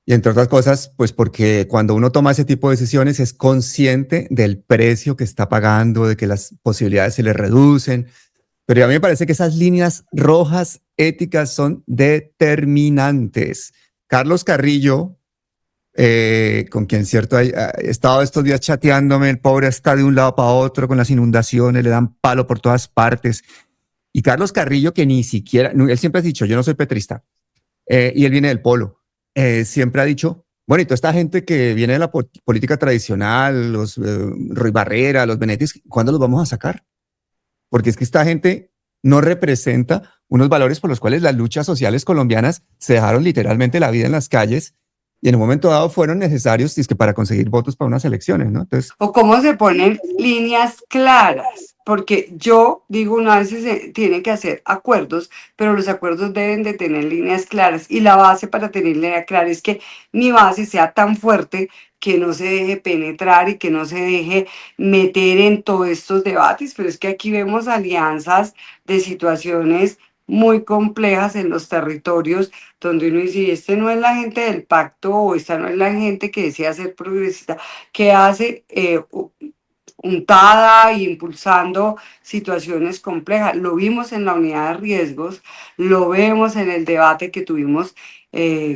Y entre otras cosas, pues porque cuando uno toma ese tipo de decisiones es consciente del precio que está pagando, de que las posibilidades se le reducen. Pero a mí me parece que esas líneas rojas éticas son determinantes. Carlos Carrillo, con quien cierto he estado estos días chateándome, el pobre está de un lado para otro con las inundaciones, le dan palo por todas partes. Y Carlos Carrillo, que ni siquiera, él siempre ha dicho, yo no soy petrista, y él viene del polo, siempre ha dicho, bueno, y toda esta gente que viene de la política tradicional, los Ruy Barrera, los Benetis, ¿cuándo los vamos a sacar? Porque es que esta gente no representa unos valores por los cuales las luchas sociales colombianas se dejaron literalmente la vida en las calles y en un momento dado fueron necesarios es que para conseguir votos para unas elecciones, ¿no? Entonces, O cómo se ponen líneas claras, porque yo digo, una vez se tiene que hacer acuerdos, pero los acuerdos deben de tener líneas claras y la base para tener línea clara es que mi base sea tan fuerte que no se deje penetrar y que no se deje meter en todos estos debates, pero es que aquí vemos alianzas de situaciones muy complejas en los territorios donde uno dice, este no es la gente del pacto o esta no es la gente que desea ser progresista, que hace untada e impulsando situaciones complejas. Lo vimos en la unidad de riesgos, lo vemos en el debate que tuvimos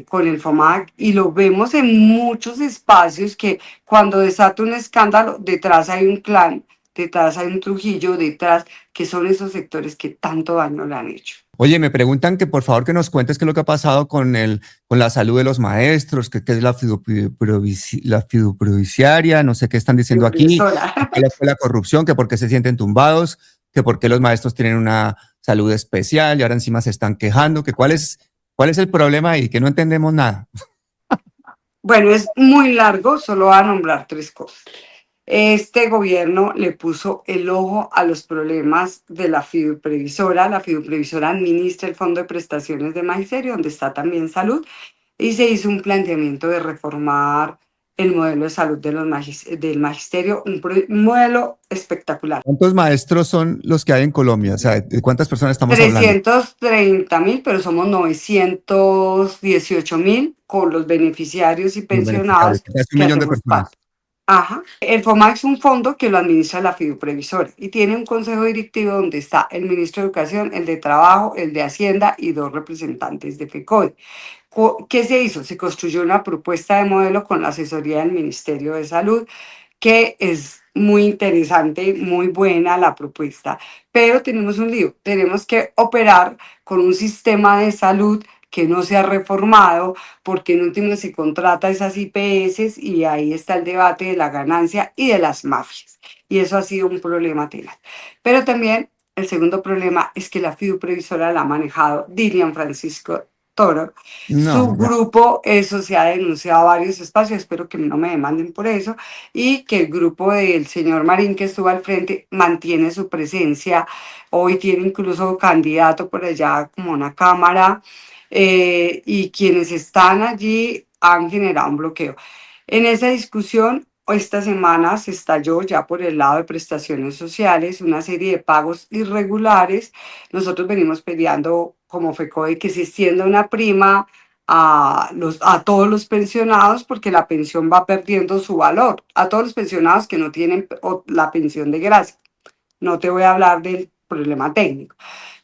con el FOMAC y lo vemos en muchos espacios que cuando desata un escándalo, detrás hay un clan, detrás hay un Trujillo, detrás, que son esos sectores que tanto daño le han hecho. oye, me preguntan que por favor que nos cuentes qué es lo que ha pasado con con la salud de los maestros, qué es la fiduciaria, no sé qué están diciendo aquí, que cuál fue la corrupción, que por qué se sienten tumbados, que por qué los maestros tienen una salud especial y ahora encima se están quejando, que cuál es el problema ahí, que no entendemos nada. Bueno, es muy largo, solo voy a nombrar tres cosas. Este gobierno le puso el ojo a los problemas de la fiduprevisora. La fiduprevisora administra el Fondo de Prestaciones de Magisterio, donde está también salud, y se hizo un planteamiento de reformar el modelo de salud de del magisterio, un modelo espectacular. ¿Cuántos maestros son los que hay en Colombia? O sea, ¿de cuántas personas estamos hablando? 330.000, pero somos 918.000 con los beneficiarios y Los beneficiarios, pensionados casi un que millón de hacemos personas. parte. Ajá. El FOMAC es un fondo que lo administra la fiduprevisora y tiene un consejo directivo donde está el ministro de Educación, el de Trabajo, el de Hacienda y dos representantes de FECODE. ¿Qué se hizo? Se construyó una propuesta de modelo con la asesoría del Ministerio de Salud, que es muy interesante, muy buena la propuesta, pero tenemos un lío, tenemos que operar con un sistema de salud que no se ha reformado, porque en último se contrata esas IPS y ahí está el debate de la ganancia y de las mafias. Y eso ha sido un problema tenaz. Pero también el segundo problema es que la fiduprevisora la ha manejado Dilian Francisco Toro. No, Su ya. grupo, eso se ha denunciado a varios espacios, espero que no me demanden por eso, y que el grupo del señor Marín que estuvo al frente mantiene su presencia. Hoy tiene incluso candidato por allá como una cámara, y quienes están allí han generado un bloqueo. En esa discusión, esta semana se estalló ya por el lado de prestaciones sociales una serie de pagos irregulares. Nosotros venimos peleando como FECODE que se extienda una prima a todos los pensionados porque la pensión va perdiendo su valor, a todos los pensionados que no tienen la pensión de gracia. No te voy a hablar del problema técnico,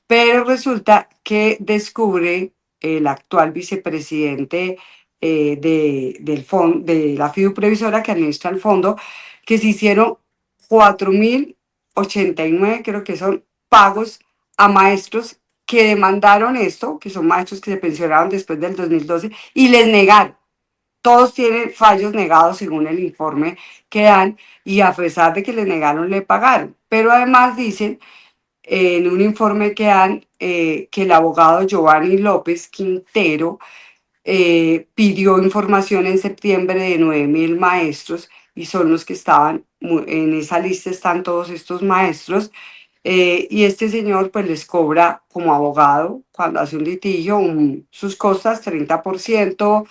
pero resulta que descubre el actual vicepresidente del fondo, de la fiduprevisora que administra el fondo, que se hicieron 4.089, creo que son pagos a maestros que demandaron esto, que son maestros que se pensionaron después del 2012 y les negaron. Todos tienen fallos negados según el informe que dan y a pesar de que les negaron, le pagaron. Pero además dicen en un informe que dan que el abogado Giovanni López Quintero pidió información en septiembre de 9.000 maestros y son los que estaban, en esa lista están todos estos maestros. Y este señor pues les cobra como abogado cuando hace un litigio sus costas 30%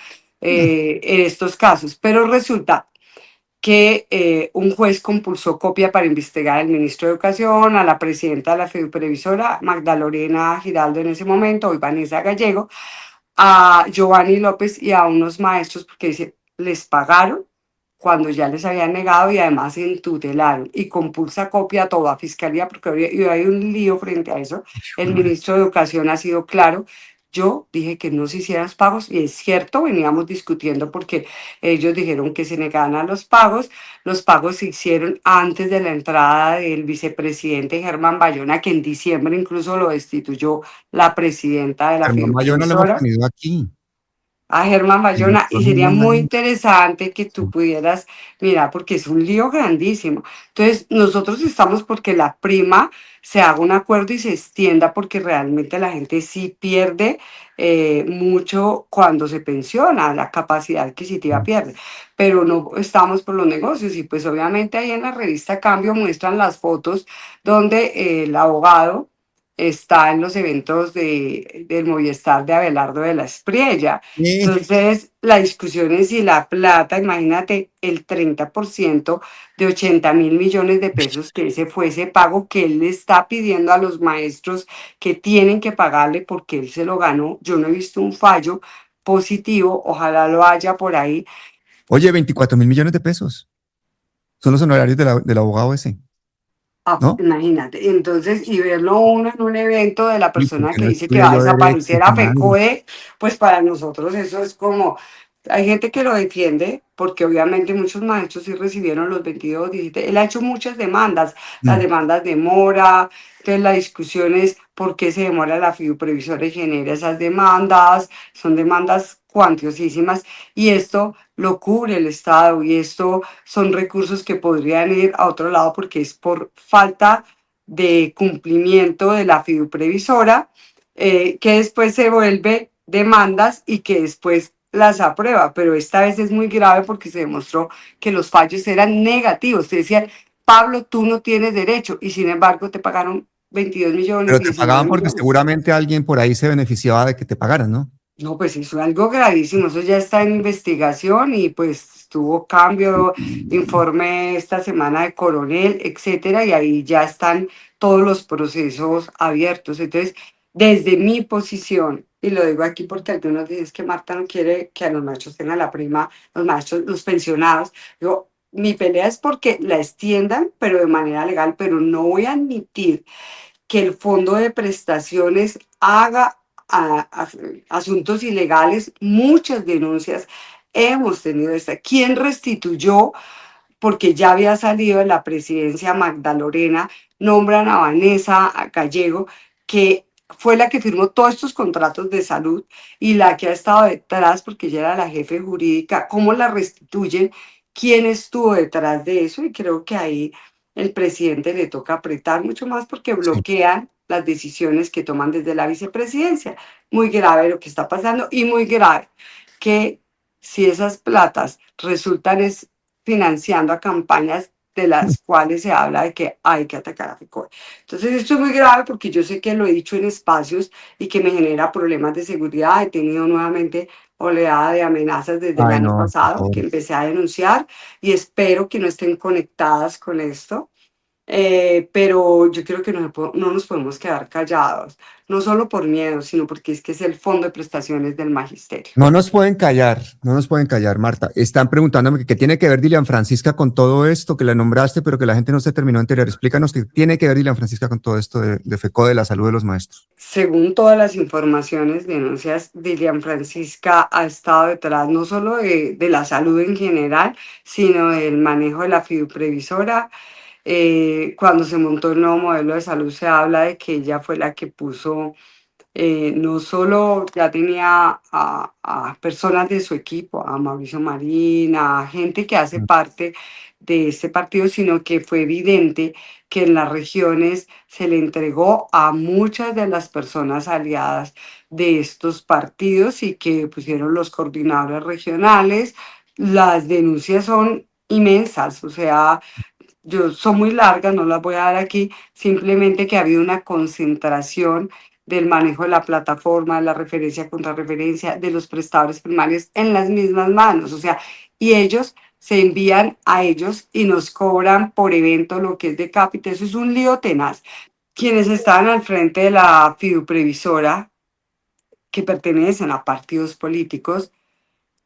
Mm. en estos casos. Pero resulta que un juez compulsó copia para investigar al ministro de Educación, a la presidenta de la Previsora, Magda Lorena Giraldo en ese momento, hoy Vanessa Gallego, a Giovanni López y a unos maestros, porque dice, les pagaron cuando ya les habían negado y además se entutelaron y compulsa copia a toda fiscalía porque hay un lío frente a eso. Hijo de El madre. ministro de Educación ha sido claro. Yo dije que no se hicieran pagos y es cierto, veníamos discutiendo porque ellos dijeron que se negaban a los pagos. Los pagos se hicieron antes de la entrada del vicepresidente Germán Bayona, que en diciembre incluso lo destituyó la presidenta de la Germán Mayo no lo hemos fiduciaria, tenido aquí. a Germán El Bayona, doctor y sería Germán muy Mayo. interesante que tú Sí. pudieras mirar, porque es un lío grandísimo. Entonces, nosotros estamos porque la prima se haga un acuerdo y se extienda, porque realmente la gente sí pierde mucho cuando se pensiona, la capacidad adquisitiva pierde, pero no estamos por los negocios. Y pues obviamente ahí en la revista Cambio muestran las fotos donde el abogado está en los eventos del Movistar de Abelardo de la Espriella. Sí. Entonces, la discusión es si la plata, imagínate, el 30% de 80.000 millones de pesos, que ese fue ese pago que él le está pidiendo a los maestros que tienen que pagarle porque él se lo ganó. Yo no he visto un fallo positivo, ojalá lo haya por ahí. Oye, 24.000 millones de pesos. Son los honorarios del abogado ese, ¿no? Imagínate, entonces, y verlo uno en un evento de la ¿Y por persona qué que no dice que va a estudió derecho, desaparecer hijo a de madre? FECODE, pues para nosotros eso es como, hay gente que lo defiende, porque obviamente muchos maestros sí recibieron los 22 17, él ha hecho muchas demandas, las Mm. demandas de mora, entonces la discusión es por qué se demora la FIU Previsora y genera esas demandas, son demandas cuantiosísimas, y esto lo cubre el Estado, y esto son recursos que podrían ir a otro lado porque es por falta de cumplimiento de la fiduprevisora, que después se vuelve demandas y que después las aprueba. Pero esta vez es muy grave porque se demostró que los fallos eran negativos. Te decían, Pablo, tú no tienes derecho y sin embargo te pagaron 22 millones, Pero te 19 pagaban porque millones. seguramente alguien por ahí se beneficiaba de que te pagaran, ¿no? No, pues eso es algo gravísimo, eso ya está en investigación y pues tuvo cambio, informe esta semana de coronel, etcétera, y ahí ya están todos los procesos abiertos. Entonces, desde mi posición, y lo digo aquí porque algunos dicen que Marta no quiere que a los maestros tengan la prima, los maestros, los pensionados, digo, mi pelea es porque la extiendan, pero de manera legal, pero no voy a admitir que el fondo de prestaciones haga asuntos ilegales, muchas denuncias hemos tenido esta. ¿Quién restituyó? Porque ya había salido de la presidencia Magda Lorena, nombran a Vanessa Gallego, que fue la que firmó todos estos contratos de salud y la que ha estado detrás, porque ella era la jefe jurídica, ¿cómo la restituyen? ¿Quién estuvo detrás de eso? Y creo que ahí el presidente le toca apretar mucho más porque Sí. bloquean las decisiones que toman desde la vicepresidencia. Muy grave lo que está pasando y muy grave que si esas platas resultan financiando a campañas de las cuales se habla de que hay que atacar a FECODE. Entonces esto es muy grave porque yo sé que lo he dicho en espacios y que me genera problemas de seguridad. He tenido nuevamente oleada de amenazas desde el Ay, año no, por pasado que favor. empecé a denunciar y espero que no estén conectadas con esto. Pero yo creo que no nos podemos quedar callados, no solo por miedo, sino porque es que es el fondo de prestaciones del magisterio. No nos pueden callar, no nos pueden callar, Marta. Están preguntándome que qué tiene que ver Dilian Francisca con todo esto que la nombraste, pero que la gente no se terminó de enterar. Explícanos qué tiene que ver Dilian Francisca con todo esto de FECO, de la salud de los maestros. Según todas las informaciones, denuncias, Dilian Francisca ha estado detrás no solo de la salud en general, sino del manejo de la fiduprevisora. Cuando se montó el nuevo modelo de salud, se habla de que ella fue la que puso No solo ya tenía a personas de su equipo, a Mauricio Marín, a gente que hace parte de este partido, sino que fue evidente que en las regiones se le entregó a muchas de las personas aliadas de estos partidos y que pusieron los coordinadores regionales. Las denuncias son inmensas, o sea, son muy largas, no las voy a dar aquí, simplemente que ha habido una concentración del manejo de la plataforma, de la referencia contra referencia, de los prestadores primarios en las mismas manos, o sea, y ellos se envían a ellos y nos cobran por evento lo que es de cápita, eso es un lío tenaz. Quienes estaban al frente de la fiduprevisora, que pertenecen a partidos políticos,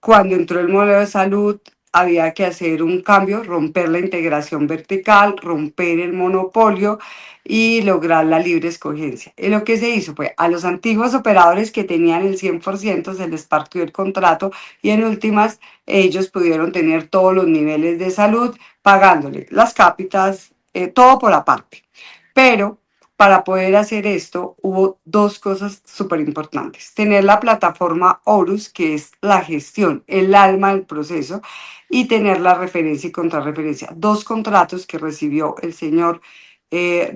cuando entró el modelo de salud, había que hacer un cambio, romper la integración vertical, romper el monopolio y lograr la libre escogencia. Y lo que se hizo fue a los antiguos operadores que tenían el 100% se les partió el contrato y en últimas ellos pudieron tener todos los niveles de salud pagándole las cápitas, todo por aparte. Pero para poder hacer esto hubo dos cosas súper importantes. Tener la plataforma Horus, que es la gestión, el alma del proceso, y tener la referencia y contrarreferencia. Dos contratos que recibió el señor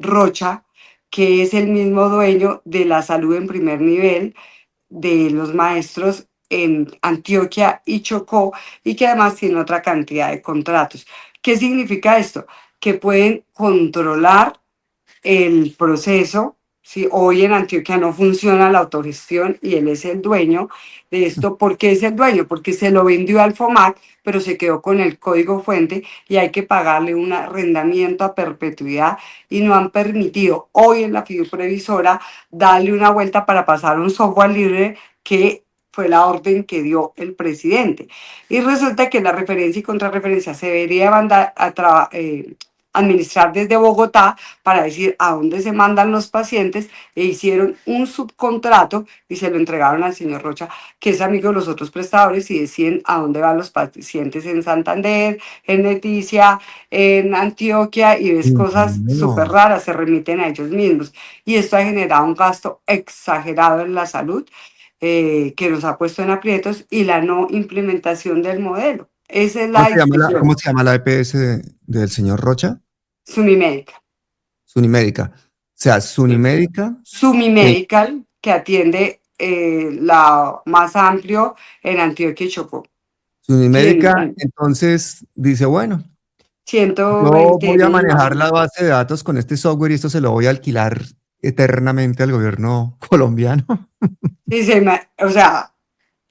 Rocha, que es el mismo dueño de la salud en primer nivel, de los maestros en Antioquia y Chocó, y que además tiene otra cantidad de contratos. ¿Qué significa esto? Que pueden controlar el proceso. Si hoy en Antioquia no funciona la autogestión y él es el dueño de esto, ¿por qué es el dueño? Porque se lo vendió al FOMAC, pero se quedó con el código fuente y hay que pagarle un arrendamiento a perpetuidad y no han permitido hoy en la fiduprevisora darle una vuelta para pasar un software libre que fue la orden que dio el presidente. Y resulta que la referencia y contrarreferencia se debería mandar administrar desde Bogotá para decir a dónde se mandan los pacientes e hicieron un subcontrato y se lo entregaron al señor Rocha, que es amigo de los otros prestadores y deciden a dónde van los pacientes en Santander, en Leticia, en Antioquia y ves cosas súper No. raras, se remiten a ellos mismos. Y esto ha generado un gasto exagerado en la salud que nos ha puesto en aprietos y la no implementación del modelo. Esa es la Cómo discusión. se llama la EPS del señor Rocha? Sumimédica. Sunimédica. O sea, Sunimédica, eh, Sumimedical, que atiende la más amplio en Antioquia y Chocó. Sunimédica, Cien- entonces dice, bueno, ciento yo veinte voy a mil más o manejar la menos. base de datos con este software y esto se lo voy a alquilar eternamente al gobierno colombiano. Sí, o sea,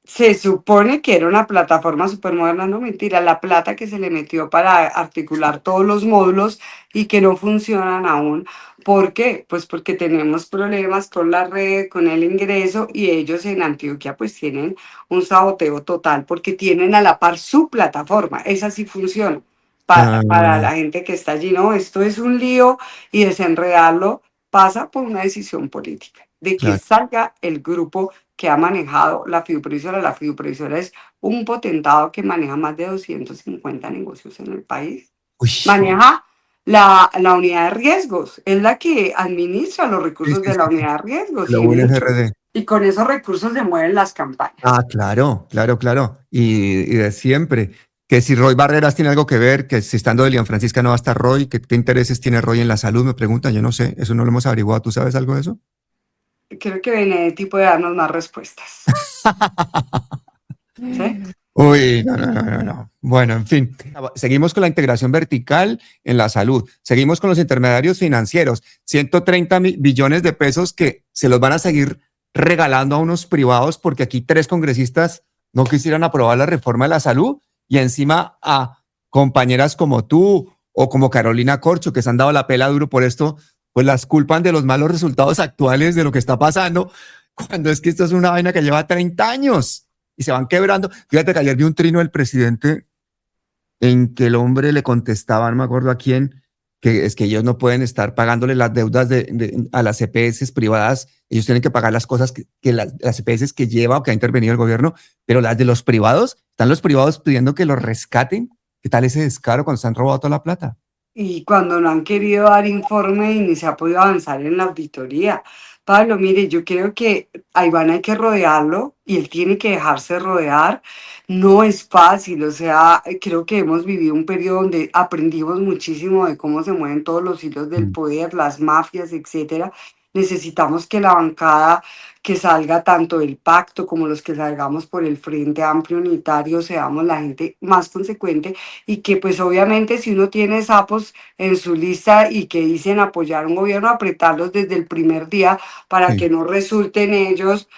se supone que era una plataforma súper moderna, no mentira, la plata que se le metió para articular todos los módulos y que no funcionan aún. ¿Por qué? Pues porque tenemos problemas con la red, con el ingreso y ellos en Antioquia pues tienen un saboteo total porque tienen a la par su plataforma, esa sí funciona. Ah, Para la gente que está allí, no, esto es un lío y desenredarlo pasa por una decisión política, de que claro. salga el grupo que ha manejado la fiduprevisora. La fiduprevisora es un potentado que maneja más de 250 negocios en el país. Uy, Maneja la unidad de riesgos, es la que administra los sí, recursos sí, de la sí, sí, unidad de riesgos la y en hecho. UNSRD. Y con esos recursos se mueven las campañas. Ah, claro, claro, claro. Y de siempre. Que si Roy Barreras tiene algo que ver, que si estando de León Francisca no va a estar Roy, que qué intereses tiene Roy en la salud, me preguntan, yo no sé, eso no lo hemos averiguado. ¿Tú sabes algo de eso? Creo que Benedetti puede darnos más respuestas. ¿Sí? Uy, no, no, no, no, no. Bueno, en fin, seguimos con la integración vertical en la salud, seguimos con los intermediarios financieros, 130 billones de pesos que se los van a seguir regalando a unos privados porque aquí tres congresistas no quisieran aprobar la reforma de la salud y encima a compañeras como tú o como Carolina Corcho que se han dado la pela duro por esto, pues las culpan de los malos resultados actuales de lo que está pasando, cuando es que esto es una vaina que lleva 30 años y se van quebrando. Fíjate que ayer vi un trino del presidente en que el hombre le contestaba, no me acuerdo a quién, que es que ellos no pueden estar pagándole las deudas a las EPS privadas, ellos tienen que pagar las cosas que las EPS que lleva o que ha intervenido el gobierno, pero las de los privados, están los privados pidiendo que los rescaten. ¿Qué tal ese descaro cuando se han robado toda la plata? Y cuando no han querido dar informe y ni se ha podido avanzar en la auditoría. Pablo, mire, yo creo que a Iván hay que rodearlo y él tiene que dejarse rodear. No es fácil, o sea, creo que hemos vivido un periodo donde aprendimos muchísimo de cómo se mueven todos los hilos del Mm, poder, las mafias, etcétera. Necesitamos que la bancada que salga tanto del pacto como los que salgamos por el Frente Amplio Unitario seamos la gente más consecuente y que pues obviamente si uno tiene sapos en su lista y que dicen apoyar un gobierno, apretarlos desde el primer día para que sí, no resulten ellos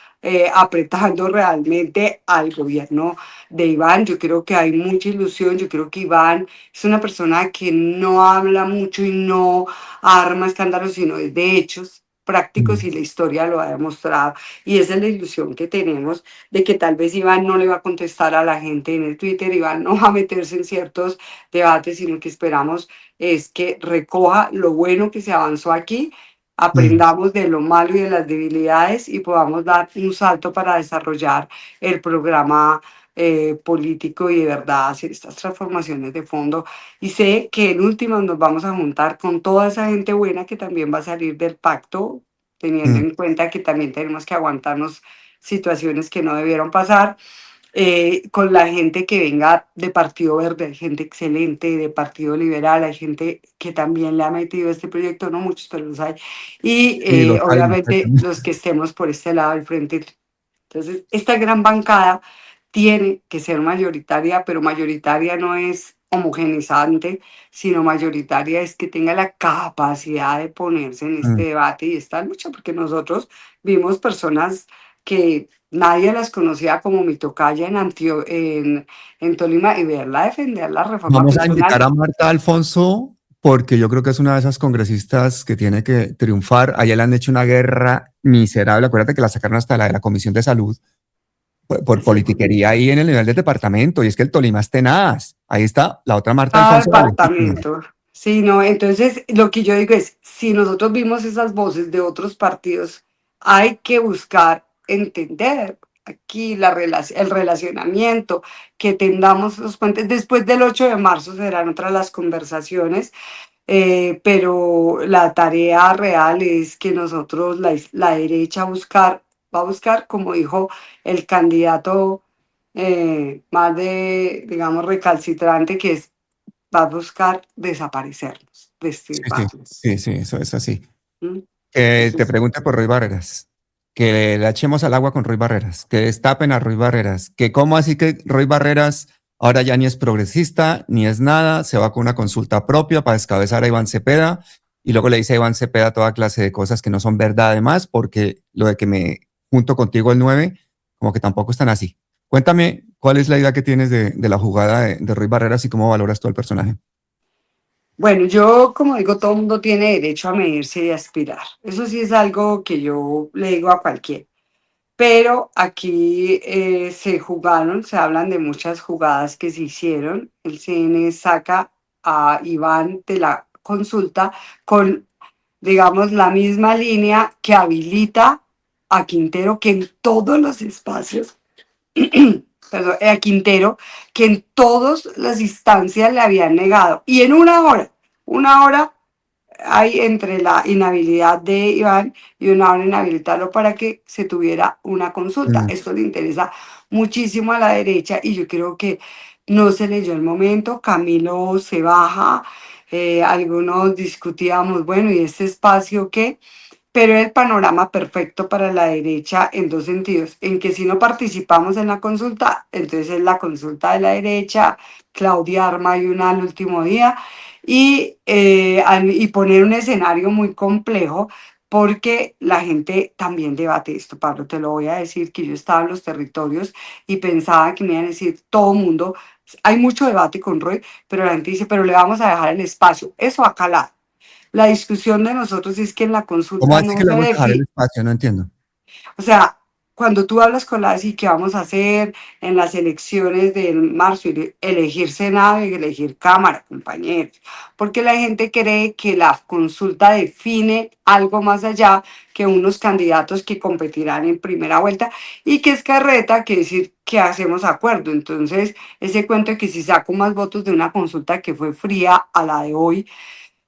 apretando realmente al gobierno de Iván. Yo creo que hay mucha ilusión, yo creo que Iván es una persona que no habla mucho y no arma escándalos, sino es de hechos prácticos mm, y la historia lo ha demostrado. Y esa es la ilusión que tenemos de que tal vez Iván no le va a contestar a la gente en el Twitter, Iván no va a meterse en ciertos debates, sino que esperamos es que recoja lo bueno que se avanzó aquí, mm, aprendamos de lo malo y de las debilidades y podamos dar un salto para desarrollar el programa político y de verdad hacer estas transformaciones de fondo. Y sé que en últimas nos vamos a juntar con toda esa gente buena que también va a salir del pacto, teniendo mm, en cuenta que también tenemos que aguantarnos situaciones que no debieron pasar con la gente que venga de Partido Verde, hay gente excelente, de Partido Liberal, hay gente que también le ha metido este proyecto, no muchos, pero los hay, y sí, los hay obviamente también. los que estemos por este lado del frente. Entonces, esta gran bancada tiene que ser mayoritaria, pero mayoritaria no es homogenizante, sino mayoritaria es que tenga la capacidad de ponerse en este Mm, debate y esta lucha, porque nosotros vimos personas que nadie las conocía como mi tocaya en Tolima y verla defender la reforma Vamos a pensional. invitar a Marta Alfonso porque yo creo que es una de esas congresistas que tiene que triunfar. Allá le han hecho una guerra miserable. Acuérdate que la sacaron hasta la de la Comisión de Salud por Sí, politiquería ahí en el nivel del departamento. Y es que el Tolima es tenaz. Ahí está la otra Marta cada Alfonso, la legítima. departamento. Sí, no, entonces lo que yo digo es, si nosotros vimos esas voces de otros partidos, hay que buscar entender aquí el relacionamiento, que tengamos los puentes. Después del 8 de marzo serán otras las conversaciones, pero la tarea real es que nosotros, la derecha, va a buscar, como dijo el candidato más de, digamos, recalcitrante, que es va a buscar desaparecernos, Sí, sí, destriparnos. sí, sí, eso es así. ¿Mm? Que Eso te es. pregunte por Ruy Barreras, que la echemos al agua con Ruy Barreras, que destapen a Ruy Barreras, que cómo así que Ruy Barreras ahora ya ni es progresista, ni es nada, se va con una consulta propia para descabezar a Iván Cepeda y luego le dice a Iván Cepeda toda clase de cosas que no son verdad además, porque lo de que me junto contigo el 9 como que tampoco están así. Cuéntame cuál es la idea que tienes de la jugada de Ruy Barreras y cómo valoras tú al personaje. Bueno, yo, como digo, todo el mundo tiene derecho a medirse y aspirar. Eso sí es algo que yo le digo a cualquiera. Pero aquí se hablan de muchas jugadas que se hicieron. El CN saca a Iván de la consulta con, digamos, la misma línea que habilita a Quintero, que en todos los espacios perdón, a Quintero, que en todas las instancias le habían negado. Y en una hora hay entre la inhabilidad de Iván y una hora inhabilitarlo para que se tuviera una consulta. Mm, Esto le interesa muchísimo a la derecha y yo creo que no se leyó el momento. Camilo se baja, algunos discutíamos, bueno, ¿y este espacio qué? Pero el panorama perfecto para la derecha en dos sentidos, en que si no participamos en la consulta, entonces es la consulta de la derecha, Claudia arma y una al último día, y poner un escenario muy complejo, porque la gente también debate esto, Pablo, te lo voy a decir, que yo estaba en los territorios y pensaba que me iban a decir todo el mundo, hay mucho debate con Roy, pero la gente dice, pero le vamos a dejar el espacio, eso ha calado. La discusión de nosotros es que en la ¿Cómo consulta así no que le se vamos a dejar el define, espacio? No entiendo. o sea, cuando tú hablas con la ASI, ¿qué vamos a hacer en las elecciones de marzo? Elegir Senado y elegir Cámara, compañeros. Porque la gente cree que la consulta define algo más allá que unos candidatos que competirán en primera vuelta y que es carreta, que decir que hacemos acuerdo. Entonces, ese cuento de que si saco más votos de una consulta que fue fría a la de hoy,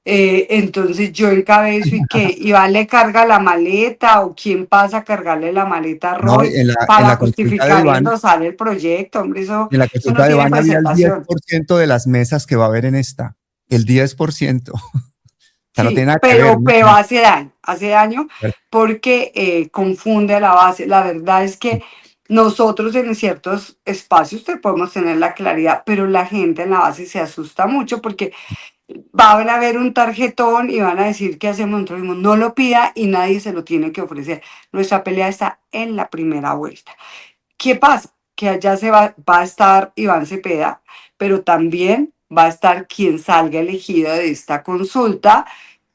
Entonces yo encabezo y que Iván le carga la maleta o quién pasa a cargarle la maleta a No, Roy en para la consulta de justificar y Iván, endosar el proyecto, hombre, en la eso no consulta de tiene Iván había el presentación. 10% de las mesas que va a haber en esta. El 10%. O sea, no tiene Sí, nada que ver, ¿no? pero hace daño porque confunde a la base. La verdad es que nosotros en ciertos espacios te podemos tener la claridad, pero la gente en la base se asusta mucho porque van a ver un tarjetón y van a decir qué hacemos. Nosotros mismos no lo pida y nadie se lo tiene que ofrecer. Nuestra pelea está en la primera vuelta. ¿Qué pasa? Que allá va a estar Iván Cepeda, pero también va a estar quien salga elegido de esta consulta,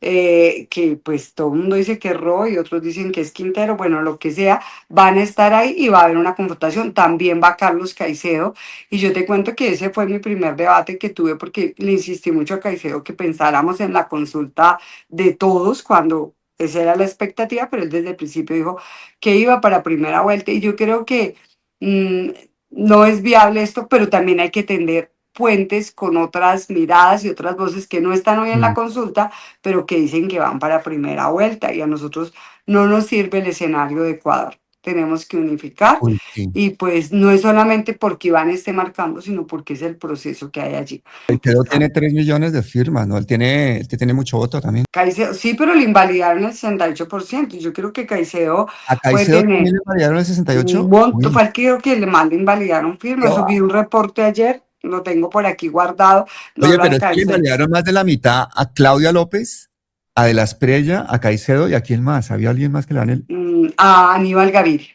que pues todo el mundo dice que es Roy, otros dicen que es Quintero, bueno, lo que sea, van a estar ahí y va a haber una confrontación. También va Carlos Caicedo, y yo te cuento que ese fue mi primer debate que tuve porque le insistí mucho a Caicedo que pensáramos en la consulta de todos cuando esa era la expectativa, pero él desde el principio dijo que iba para primera vuelta y yo creo que mm, no es viable esto, pero también hay que tender puentes con otras miradas y otras voces que no están hoy en la Mm. consulta, pero que dicen que van para primera vuelta y a nosotros no nos sirve el escenario de Ecuador. Tenemos que unificar Uy, sí. y pues no es solamente porque Iván esté marcando, sino porque es el proceso que hay allí. El Quedo tiene 3 millones de firmas, ¿no? Él tiene mucho voto también. Caicedo, sí, pero le invalidaron el 68%. Yo creo que Caicedo ¿A puede Caicedo tener también le variaron el un 68? monto, Uy, fue el que creo que le más le invalidaron qué firmas. va. Subí un reporte ayer, lo tengo por aquí guardado, no Oye, lo pero es que le alcancé. invalidaron más de la mitad a Claudia López, a De la Espriella, a Caicedo y a quién más. ¿Había alguien más que le dan el...? A Aníbal Gaviria.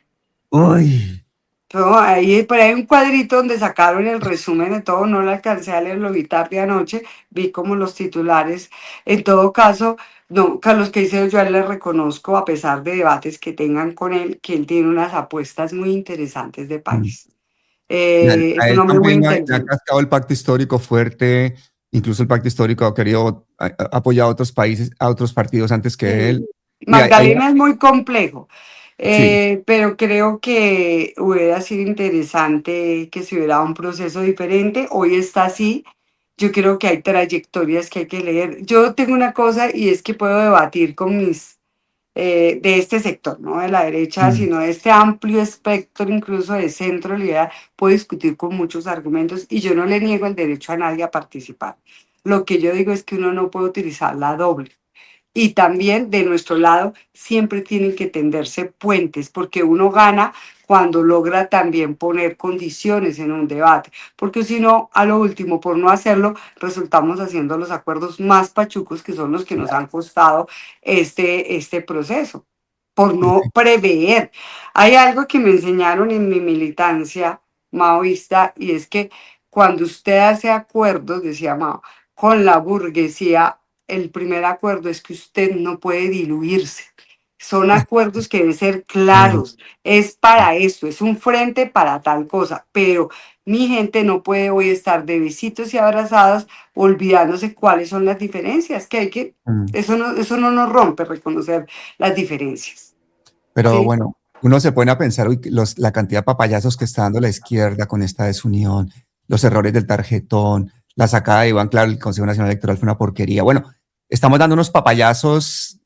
Uy. No, ahí, por ahí hay un cuadrito donde sacaron el resumen de todo, no lo alcancé a leer, lo vi tarde anoche, vi como los titulares. En todo caso, no, Carlos Caicedo yo a él le reconozco, a pesar de debates que tengan con él, que él tiene unas apuestas muy interesantes de Mm. país. A Es un él hombre muy también le ha inteligente. cascado el pacto histórico fuerte, incluso el pacto histórico ha querido apoyar a otros países, a otros partidos antes que Sí. él. Mira, Magdalena es muy complejo, sí, pero creo que hubiera sido interesante que se hubiera dado un proceso diferente. Hoy está así. Yo creo que hay trayectorias que hay que leer. Yo tengo una cosa y es que puedo debatir con mis de este sector, no de la derecha, mm, sino de este amplio espectro, incluso de centro liberal, puedo discutir con muchos argumentos y yo no le niego el derecho a nadie a participar. Lo que yo digo es que uno no puede utilizar la doble. Y también de nuestro lado siempre tienen que tenderse puentes, porque uno gana cuando logra también poner condiciones en un debate, porque si no, a lo último, por no hacerlo, resultamos haciendo los acuerdos más pachucos que son los que nos han costado este proceso, por no prever. Hay algo que me enseñaron en mi militancia maoísta y es que cuando usted hace acuerdos, decía Mao, con la burguesía, el primer acuerdo es que usted no puede diluirse. Son acuerdos que deben ser mm, claros. Es para esto, es un frente para tal cosa. Pero mi gente no puede hoy estar de besitos y abrazados olvidándose cuáles son las diferencias. Que hay que, mm. eso no nos rompe reconocer las diferencias. Pero ¿Sí? bueno, uno se pone a pensar uy, la cantidad de papayazos que está dando la izquierda con esta desunión, los errores del tarjetón, la sacada de Iván, claro, el Consejo Nacional Electoral fue una porquería. Bueno, estamos dando unos papayazos,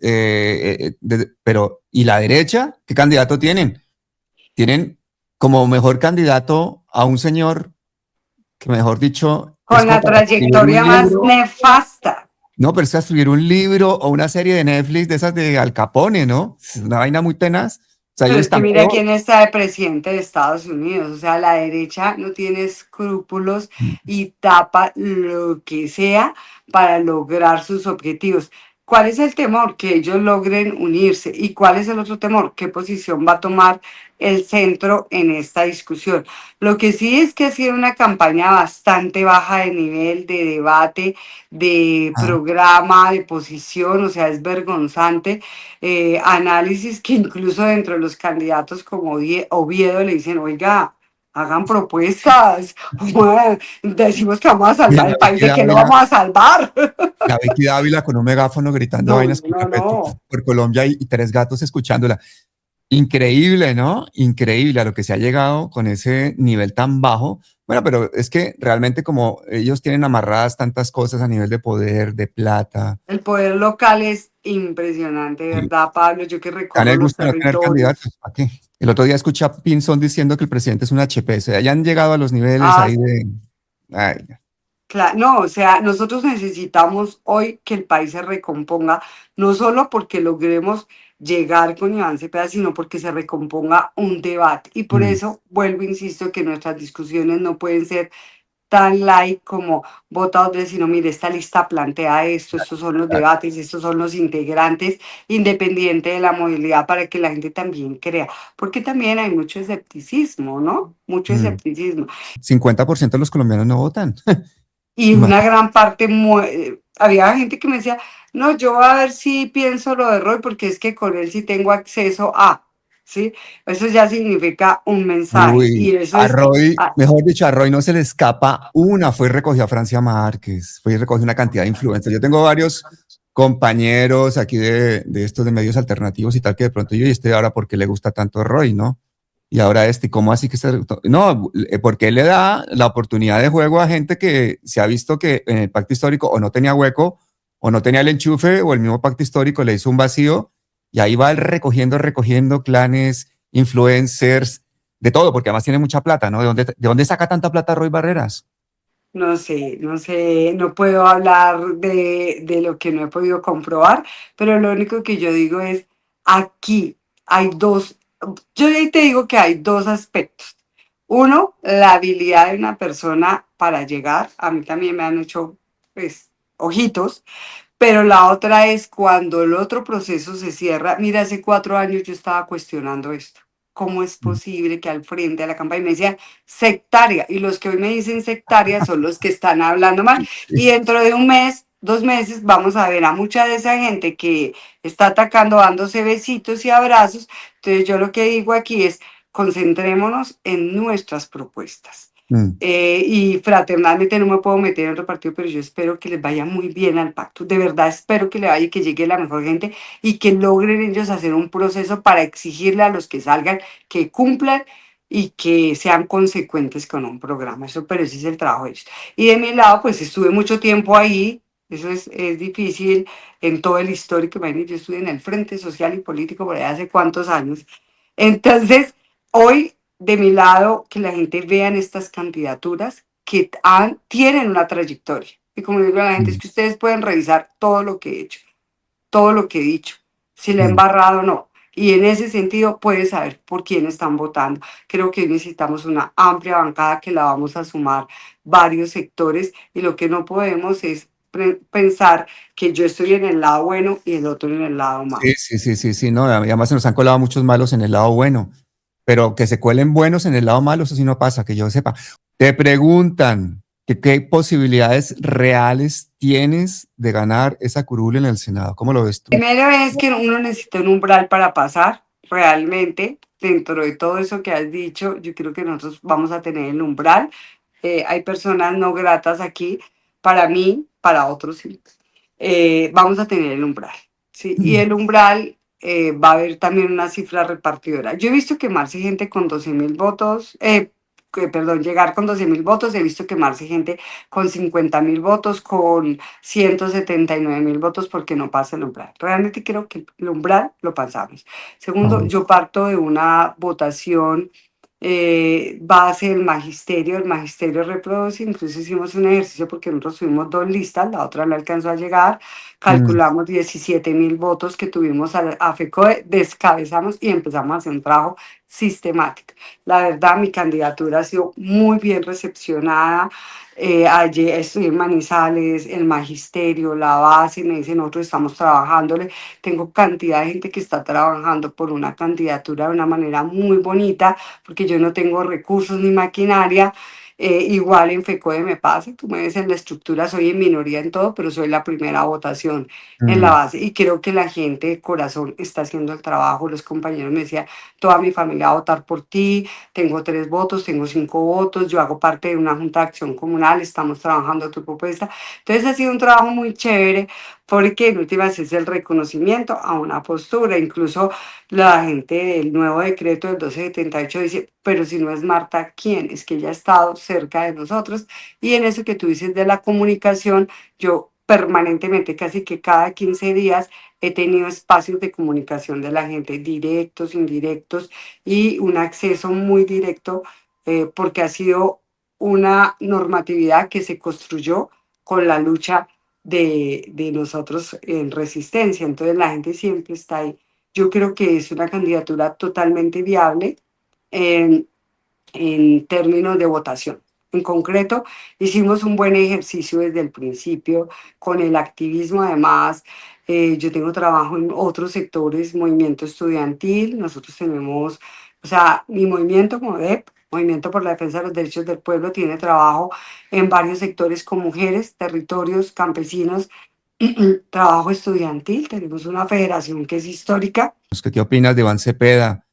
pero ¿y la derecha? ¿Qué candidato tienen? Tienen como mejor candidato a un señor que, mejor dicho, es Con como la para escribir un trayectoria más libro. nefasta. No, pero es que escribir un libro o una serie de Netflix de esas de Al Capone, ¿no? Es una vaina muy tenaz. O sea, Pero ellos es que están mira peor. quién está de presidente de Estados Unidos, o sea, la derecha no tiene escrúpulos y tapa lo que sea para lograr sus objetivos. ¿Cuál es el temor? Que ellos logren unirse. ¿Y cuál es el otro temor? ¿Qué posición va a tomar el centro en esta discusión? Lo que sí es que ha sido una campaña bastante baja de nivel, de debate, de Ah, programa, de posición, o sea, es vergonzante análisis que incluso dentro de los candidatos como Oviedo le dicen, oiga, hagan propuestas, decimos que vamos a y a salvar el país, ¿de qué lo vamos a salvar? La Vicky Dávila con un megáfono gritando No, vainas no, no. por Colombia y 3 gatos escuchándola. Increíble, ¿no? Increíble a lo que se ha llegado con ese nivel tan bajo Bueno, pero es que realmente como ellos tienen amarradas tantas cosas a nivel de poder, de plata, El poder local es impresionante, y ¿verdad, Pablo? Yo que a recorro les los gusta no tener territorios. candidatos. ¿Para qué? El otro día escuché a Pinzón diciendo que el presidente es un HP. O sea, ya han llegado a los niveles Ah, ahí de... Ay, No, o sea, nosotros necesitamos hoy que el país se recomponga, no solo porque logremos llegar con Iván Cepeda, sino porque se recomponga un debate. Y por mm, eso vuelvo, insisto, que nuestras discusiones no pueden ser tan light como votados de, sino, mire, esta lista plantea esto, estos son los claro, debates, estos son los integrantes, independiente de la movilidad, para que la gente también crea, porque también hay mucho escepticismo, ¿no? Mucho mm. escepticismo. 50% de los colombianos no votan. Y una Imagínate. gran parte, había gente que me decía, no, yo voy a ver si pienso lo de Roy, porque es que con él sí tengo acceso a, ¿sí? Eso ya significa un mensaje, Uy, y eso a es, Roy, ah, mejor dicho, a Roy no se le escapa una. Fue y recogió a Francia Márquez, fue y recogió una cantidad de influencers. Yo tengo varios compañeros aquí de estos de medios alternativos y tal, que de pronto yo, y este ahora, ¿por qué le gusta tanto Roy, no? Y ahora este, ¿cómo así que se...? No, porque él le da la oportunidad de juego a gente que se ha visto que en el pacto histórico o no tenía hueco, o no tenía el enchufe, o el mismo pacto histórico le hizo un vacío, y ahí va él recogiendo clanes, influencers, de todo, porque además tiene mucha plata, ¿no? ¿De dónde saca tanta plata Roy Barreras? no sé, no sé, no puedo hablar de lo que no he podido comprobar, pero lo único que yo digo es, aquí hay dos, yo ahí te digo que hay dos aspectos. Uno, la habilidad de una persona para llegar, a mí también me han hecho, pues, ojitos, pero la otra es cuando el otro proceso se cierra. Mira, hace 4 años yo estaba cuestionando esto. ¿Cómo es Mm. posible que al frente de la campaña me decían sectaria? Y los que hoy me dicen sectaria son los que están hablando mal. Y dentro de un mes, 2 meses, vamos a ver a mucha de esa gente que está atacando, dándose besitos y abrazos. Entonces yo lo que digo aquí es, concentrémonos en nuestras propuestas. Mm. Y fraternalmente no me puedo meter en otro partido, pero yo espero que les vaya muy bien al pacto. De verdad espero que le vaya y que llegue la mejor gente y que logren ellos hacer un proceso para exigirle a los que salgan que cumplan y que sean consecuentes con un programa. Eso, pero ese es el trabajo de ellos. Y de mi lado, pues estuve mucho tiempo ahí. Eso es difícil en todo el histórico. Imagínate, yo estuve en el Frente Social y Político por ahí hace cuántos años. Entonces, hoy de mi lado, que la gente vea en estas candidaturas que tienen una trayectoria. Y como digo a la gente, es Mm. que ustedes pueden revisar todo lo que he hecho, todo lo que he dicho, si le he Mm. embarrado o no. Y en ese sentido pueden saber por quién están votando. Creo que hoy necesitamos una amplia bancada que la vamos a sumar varios sectores y lo que no podemos es pensar que yo estoy en el lado bueno y el otro en el lado malo. Sí, sí, sí, sí, sí, no, y además se nos han colado muchos malos en el lado bueno, pero que se cuelen buenos en el lado malo, eso sí no pasa, que yo sepa. Te preguntan que qué posibilidades reales tienes de ganar esa curul en el Senado. ¿Cómo lo ves tú? Primero es que uno necesita un umbral para pasar, realmente, dentro de todo eso que has dicho, yo creo que nosotros vamos a tener el umbral. Hay personas no gratas aquí, para mí, para otros sí. Vamos a tener el umbral, ¿sí? Y el umbral va a haber también una cifra repartidora. Yo he visto quemarse gente con 12.000 votos, perdón, llegar con 12.000 votos, he visto quemarse gente con 50.000 votos, con 179.000 votos porque no pasa el umbral. Realmente creo que el umbral lo pasamos. Segundo, Ah, yo parto de una votación base del magisterio. El magisterio reproduce, incluso hicimos un ejercicio porque nosotros tuvimos dos listas, la otra no alcanzó a llegar, mm, calculamos 17.000 votos que tuvimos a FECODE, descabezamos y empezamos a hacer un trabajo sistemático. La verdad, mi candidatura ha sido muy bien recepcionada. Ayer estuve en Manizales, el magisterio, la base, me dicen, nosotros estamos trabajándole. Tengo cantidad de gente que está trabajando por una candidatura de una manera muy bonita, porque yo no tengo recursos ni maquinaria. Igual en FECODE me pasa, tú me ves en la estructura, soy en minoría en todo, pero soy la primera votación en la mm. base y creo que la gente de corazón está haciendo el trabajo. Los compañeros me decían, toda mi familia va a votar por ti, tengo 3 votos, tengo 5 votos, yo hago parte de una junta de acción comunal, estamos trabajando tu propuesta. Entonces ha sido un trabajo muy chévere porque en últimas es el reconocimiento a una postura. Incluso la gente del nuevo decreto del 1278 dice, pero si no es Marta, ¿quién? Es que ella ha estado cerca de nosotros. Y en eso que tú dices de la comunicación, yo permanentemente, casi que cada 15 días, he tenido espacios de comunicación de la gente, directos, indirectos, y un acceso muy directo, porque ha sido una normatividad que se construyó con la lucha de nosotros en resistencia. Entonces la gente siempre está ahí. Yo creo que es una candidatura totalmente viable en, en términos de votación. En concreto, hicimos un buen ejercicio desde el principio con el activismo. Además, yo tengo trabajo en otros sectores, movimiento estudiantil. Nosotros tenemos, o sea, mi movimiento como DEP, Movimiento por la Defensa de los Derechos del Pueblo, tiene trabajo en varios sectores con mujeres, territorios, campesinos, trabajo estudiantil. Tenemos una federación que es histórica. ¿Qué opinas de Iván Cepeda?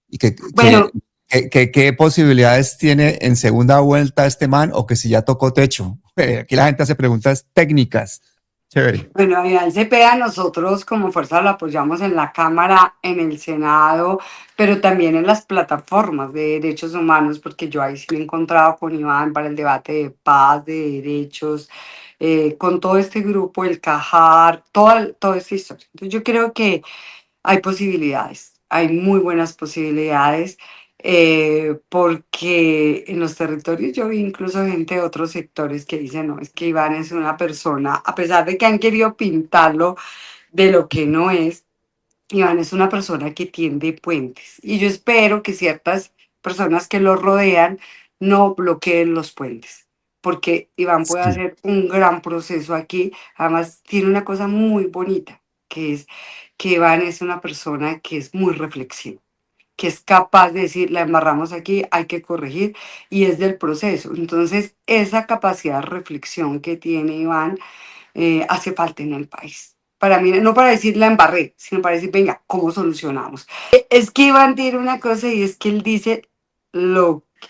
¿Y Bueno, qué posibilidades tiene en segunda vuelta este man o que si ya tocó techo? Aquí la gente hace preguntas técnicas. Chévere. bueno, Iván Cepeda, nosotros como fuerza lo apoyamos en la Cámara, en el Senado, pero también en las plataformas de derechos humanos, porque yo ahí sí me he encontrado con Iván para el debate de paz, de derechos, con todo este grupo, el CAJAR, toda esta historia. Entonces yo creo que hay posibilidades, hay muy buenas posibilidades, porque en los territorios yo vi incluso gente de otros sectores que dicen, no, es que Iván es una persona, a pesar de que han querido pintarlo de lo que no es, Iván es una persona que tiende puentes. Y yo espero que ciertas personas que lo rodean no bloqueen los puentes, porque Iván puede Sí, hacer un gran proceso aquí. Además, tiene una cosa muy bonita, que es que Iván es una persona que es muy reflexiva, que es capaz de decir, la embarramos aquí, hay que corregir, y es del proceso. Entonces, esa capacidad de reflexión que tiene Iván hace falta en el país. Para mí, no para decir la embarré, sino para decir, venga, ¿cómo solucionamos? Es que Iván tiene una cosa y es que él dice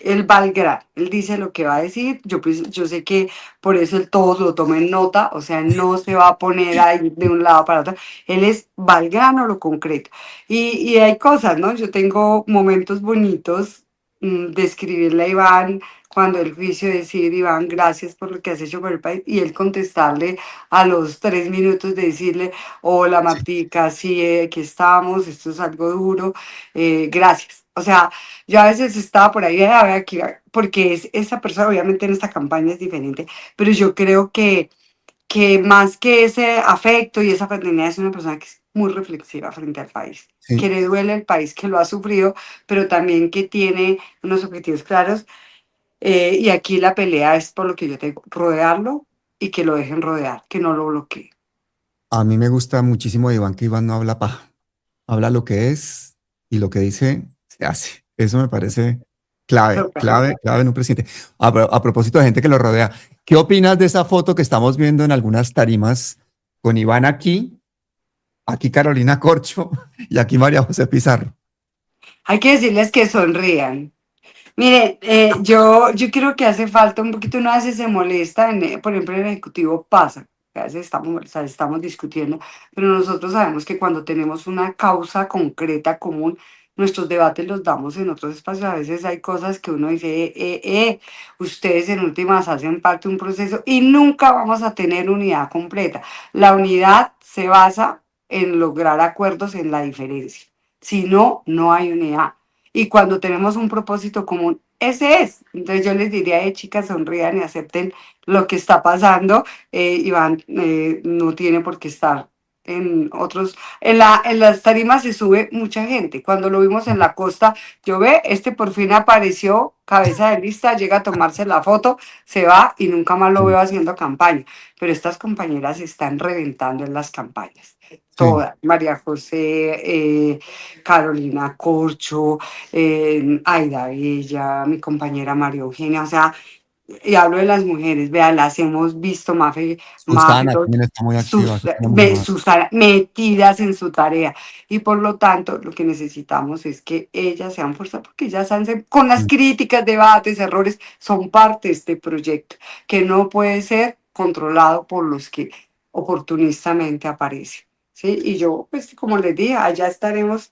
él va al grano, él dice lo que va a decir. Yo sé que por eso él todos lo toma en nota, o sea, no se va a poner ahí de un lado para otro. Él va al grano, lo concreto. Y hay cosas, ¿no? Yo tengo momentos bonitos de escribirle a Iván cuando el juicio decir, Iván, gracias por lo que has hecho por el país, y él contestarle a los 3 minutos de decirle, hola Martica, sí, aquí estamos, esto es algo duro, gracias. O sea, yo a veces estaba por ahí, a ver, aquí, porque es esa persona, obviamente en esta campaña es diferente, pero yo creo que más que ese afecto y esa fraternidad es una persona que es muy reflexiva frente al país, que sí. le duele el país, que lo ha sufrido, pero también que tiene unos objetivos claros, y aquí la pelea es por lo que yo tengo, rodearlo y que lo dejen rodear, que no lo bloquee. A mí me gusta muchísimo de Iván que Iván no habla paja. Habla lo que es y lo que dice se hace. Eso me parece clave, Total. clave, clave en un presidente. A propósito de gente que lo rodea, ¿qué opinas de esa foto que estamos viendo en algunas tarimas con Iván aquí Carolina Corcho y aquí María José Pizarro? Hay que decirles que sonrían. Mire, yo creo que hace falta un poquito, uno a veces se molesta, por ejemplo, en el Ejecutivo pasa, que a veces estamos, o sea, estamos discutiendo, pero nosotros sabemos que cuando tenemos una causa concreta común, nuestros debates los damos en otros espacios. A veces hay cosas que uno dice, ustedes en últimas hacen parte de un proceso y nunca vamos a tener unidad completa. La unidad se basa en lograr acuerdos en la diferencia. Si no, no hay unidad. Y cuando tenemos un propósito común, ese es. Entonces yo les diría, chicas, sonrían y acepten lo que está pasando. Iván no tiene por qué estar en otros. En las tarimas se sube mucha gente. Cuando lo vimos en la costa, yo ve, este por fin apareció, cabeza de lista, llega a tomarse la foto, se va y nunca más lo veo haciendo campaña. Pero estas compañeras están reventando en las campañas. Sí, Todas, María José, Carolina Corcho, Aida Bella, mi compañera María Eugenia, o sea, y hablo de las mujeres, vean, las hemos visto, Mafe, Susana también está muy activa, Susana Muhammad. Susana, metidas en su tarea. Y por lo tanto, lo que necesitamos es que ellas sean fuerza, porque ellas hacen, con las Mm, críticas, debates, errores, son parte de este proyecto, que no puede ser controlado por los que oportunistamente aparecen. ¿Sí? Y yo, pues como les dije, allá estaremos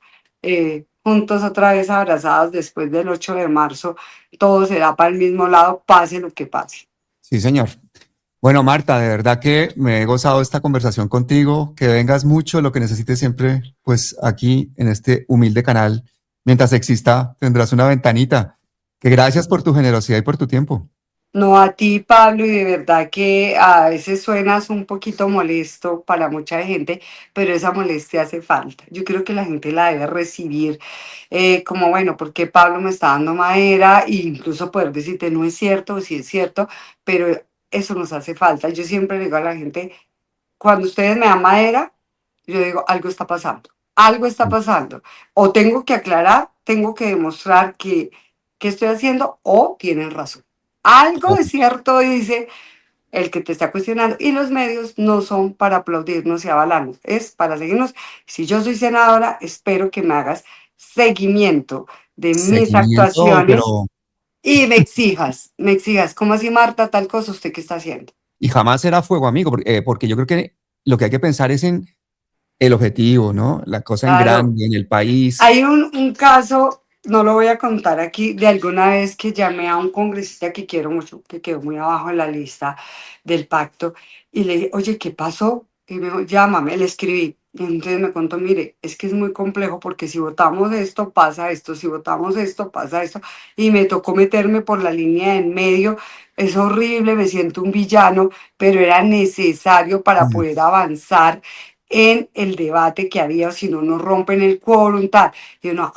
juntos otra vez abrazados después del 8 de marzo, todo será para el mismo lado, pase lo que pase. Sí, señor. Bueno, Marta, de verdad que me he gozado esta conversación contigo, que vengas mucho, lo que necesites siempre, pues aquí en este humilde canal, mientras exista, tendrás una ventanita. Que gracias por tu generosidad y por tu tiempo. No a ti, Pablo, y de verdad que a veces suenas un poquito molesto para mucha gente, pero esa molestia hace falta. Yo creo que la gente la debe recibir como, bueno, porque Pablo me está dando madera, e incluso poder decirte no es cierto o sí es cierto, pero eso nos hace falta. Yo siempre le digo a la gente, cuando ustedes me dan madera, yo digo, algo está pasando. O tengo que aclarar, tengo que demostrar que estoy haciendo o tienen razón. Algo es cierto, dice el que te está cuestionando. Y los medios no son para aplaudirnos y avalarnos, es para seguirnos. Si yo soy senadora, espero que me hagas seguimiento de mis Seguimiento, actuaciones pero y me exijas, ¿cómo así, Marta, tal cosa usted qué está haciendo? y jamás será fuego amigo, porque yo creo que lo que hay que pensar es en el objetivo, ¿no? La cosa en Claro, grande, en el país. hay un caso, no lo voy a contar aquí, de alguna vez que llamé a un congresista que quiero mucho, que quedó muy abajo en la lista del pacto, y le dije, oye, ¿qué pasó? Y me dijo, llámame, le escribí. Y entonces me contó, mire, es que es muy complejo porque si votamos esto, pasa esto, si votamos esto, pasa esto. Y me tocó meterme por la línea de en medio. Es horrible, me siento un villano, pero era necesario para Mm, poder avanzar en el debate que había, si no nos rompen el quórum, tal. Y uno,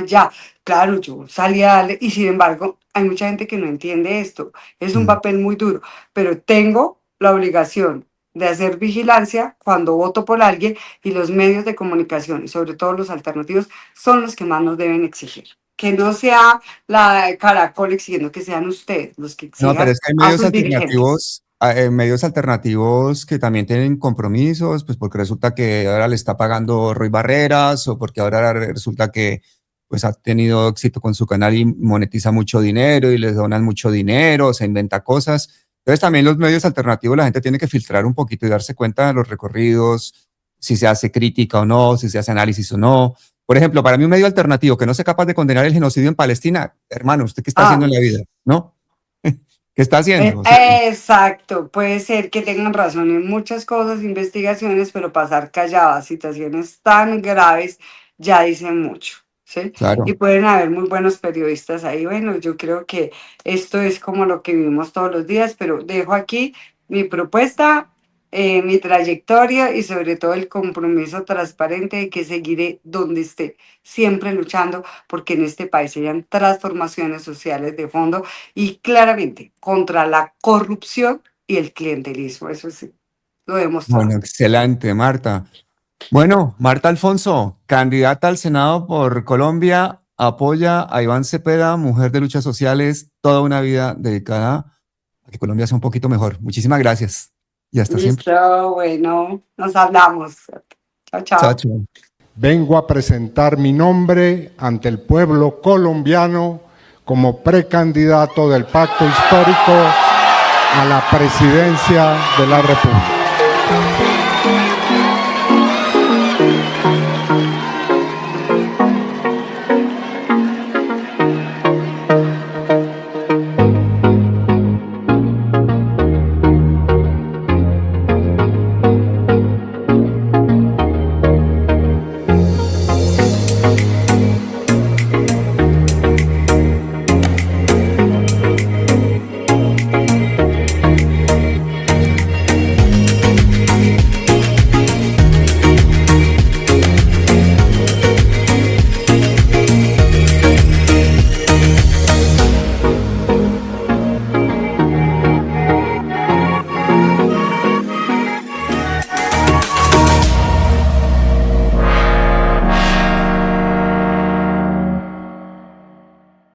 ya, claro, yo salí a darle, y sin embargo, hay mucha gente que no entiende esto. Es un mm. papel muy duro, pero tengo la obligación de hacer vigilancia cuando voto por alguien y los medios de comunicación y sobre todo los alternativos son los que más nos deben exigir. Que no sea la de Caracol exigiendo que sean ustedes los que No, pero exijan es que hay a sus dirigentes. medios alternativos que también tienen compromisos, pues porque resulta que ahora le está pagando Roy Barreras o porque ahora resulta que pues ha tenido éxito con su canal y monetiza mucho dinero y les donan mucho dinero, se inventa cosas. Entonces también los medios alternativos la gente tiene que filtrar un poquito y darse cuenta de los recorridos, si se hace crítica o no, si se hace análisis o no. Por ejemplo, para mí un medio alternativo que no sea capaz de condenar el genocidio en Palestina, hermano, ¿usted qué está haciendo Ah, en la vida? ¿No? ¿Qué está haciendo? O sea, Exacto, puede ser que tengan razón en muchas cosas, investigaciones, pero pasar calladas, situaciones tan graves, ya dicen mucho, ¿sí? Y claro. pueden haber muy buenos periodistas ahí. Bueno, yo creo que esto es como lo que vivimos todos los días, pero dejo aquí mi propuesta, mi trayectoria y sobre todo el compromiso transparente de que seguiré donde esté, siempre luchando porque en este país hayan transformaciones sociales de fondo y claramente contra la corrupción y el clientelismo. Eso sí, lo he demostrado. Bueno, excelente, Marta. Bueno, Marta Alfonso, candidata al Senado por Colombia, apoya a Iván Cepeda, mujer de luchas sociales, toda una vida dedicada a que Colombia sea un poquito mejor. Muchísimas gracias y hasta siempre. Listo, bueno, nos hablamos. Chao, Chao, chao. chao. Vengo a presentar mi nombre ante el pueblo colombiano como precandidato del pacto histórico a la presidencia de la República.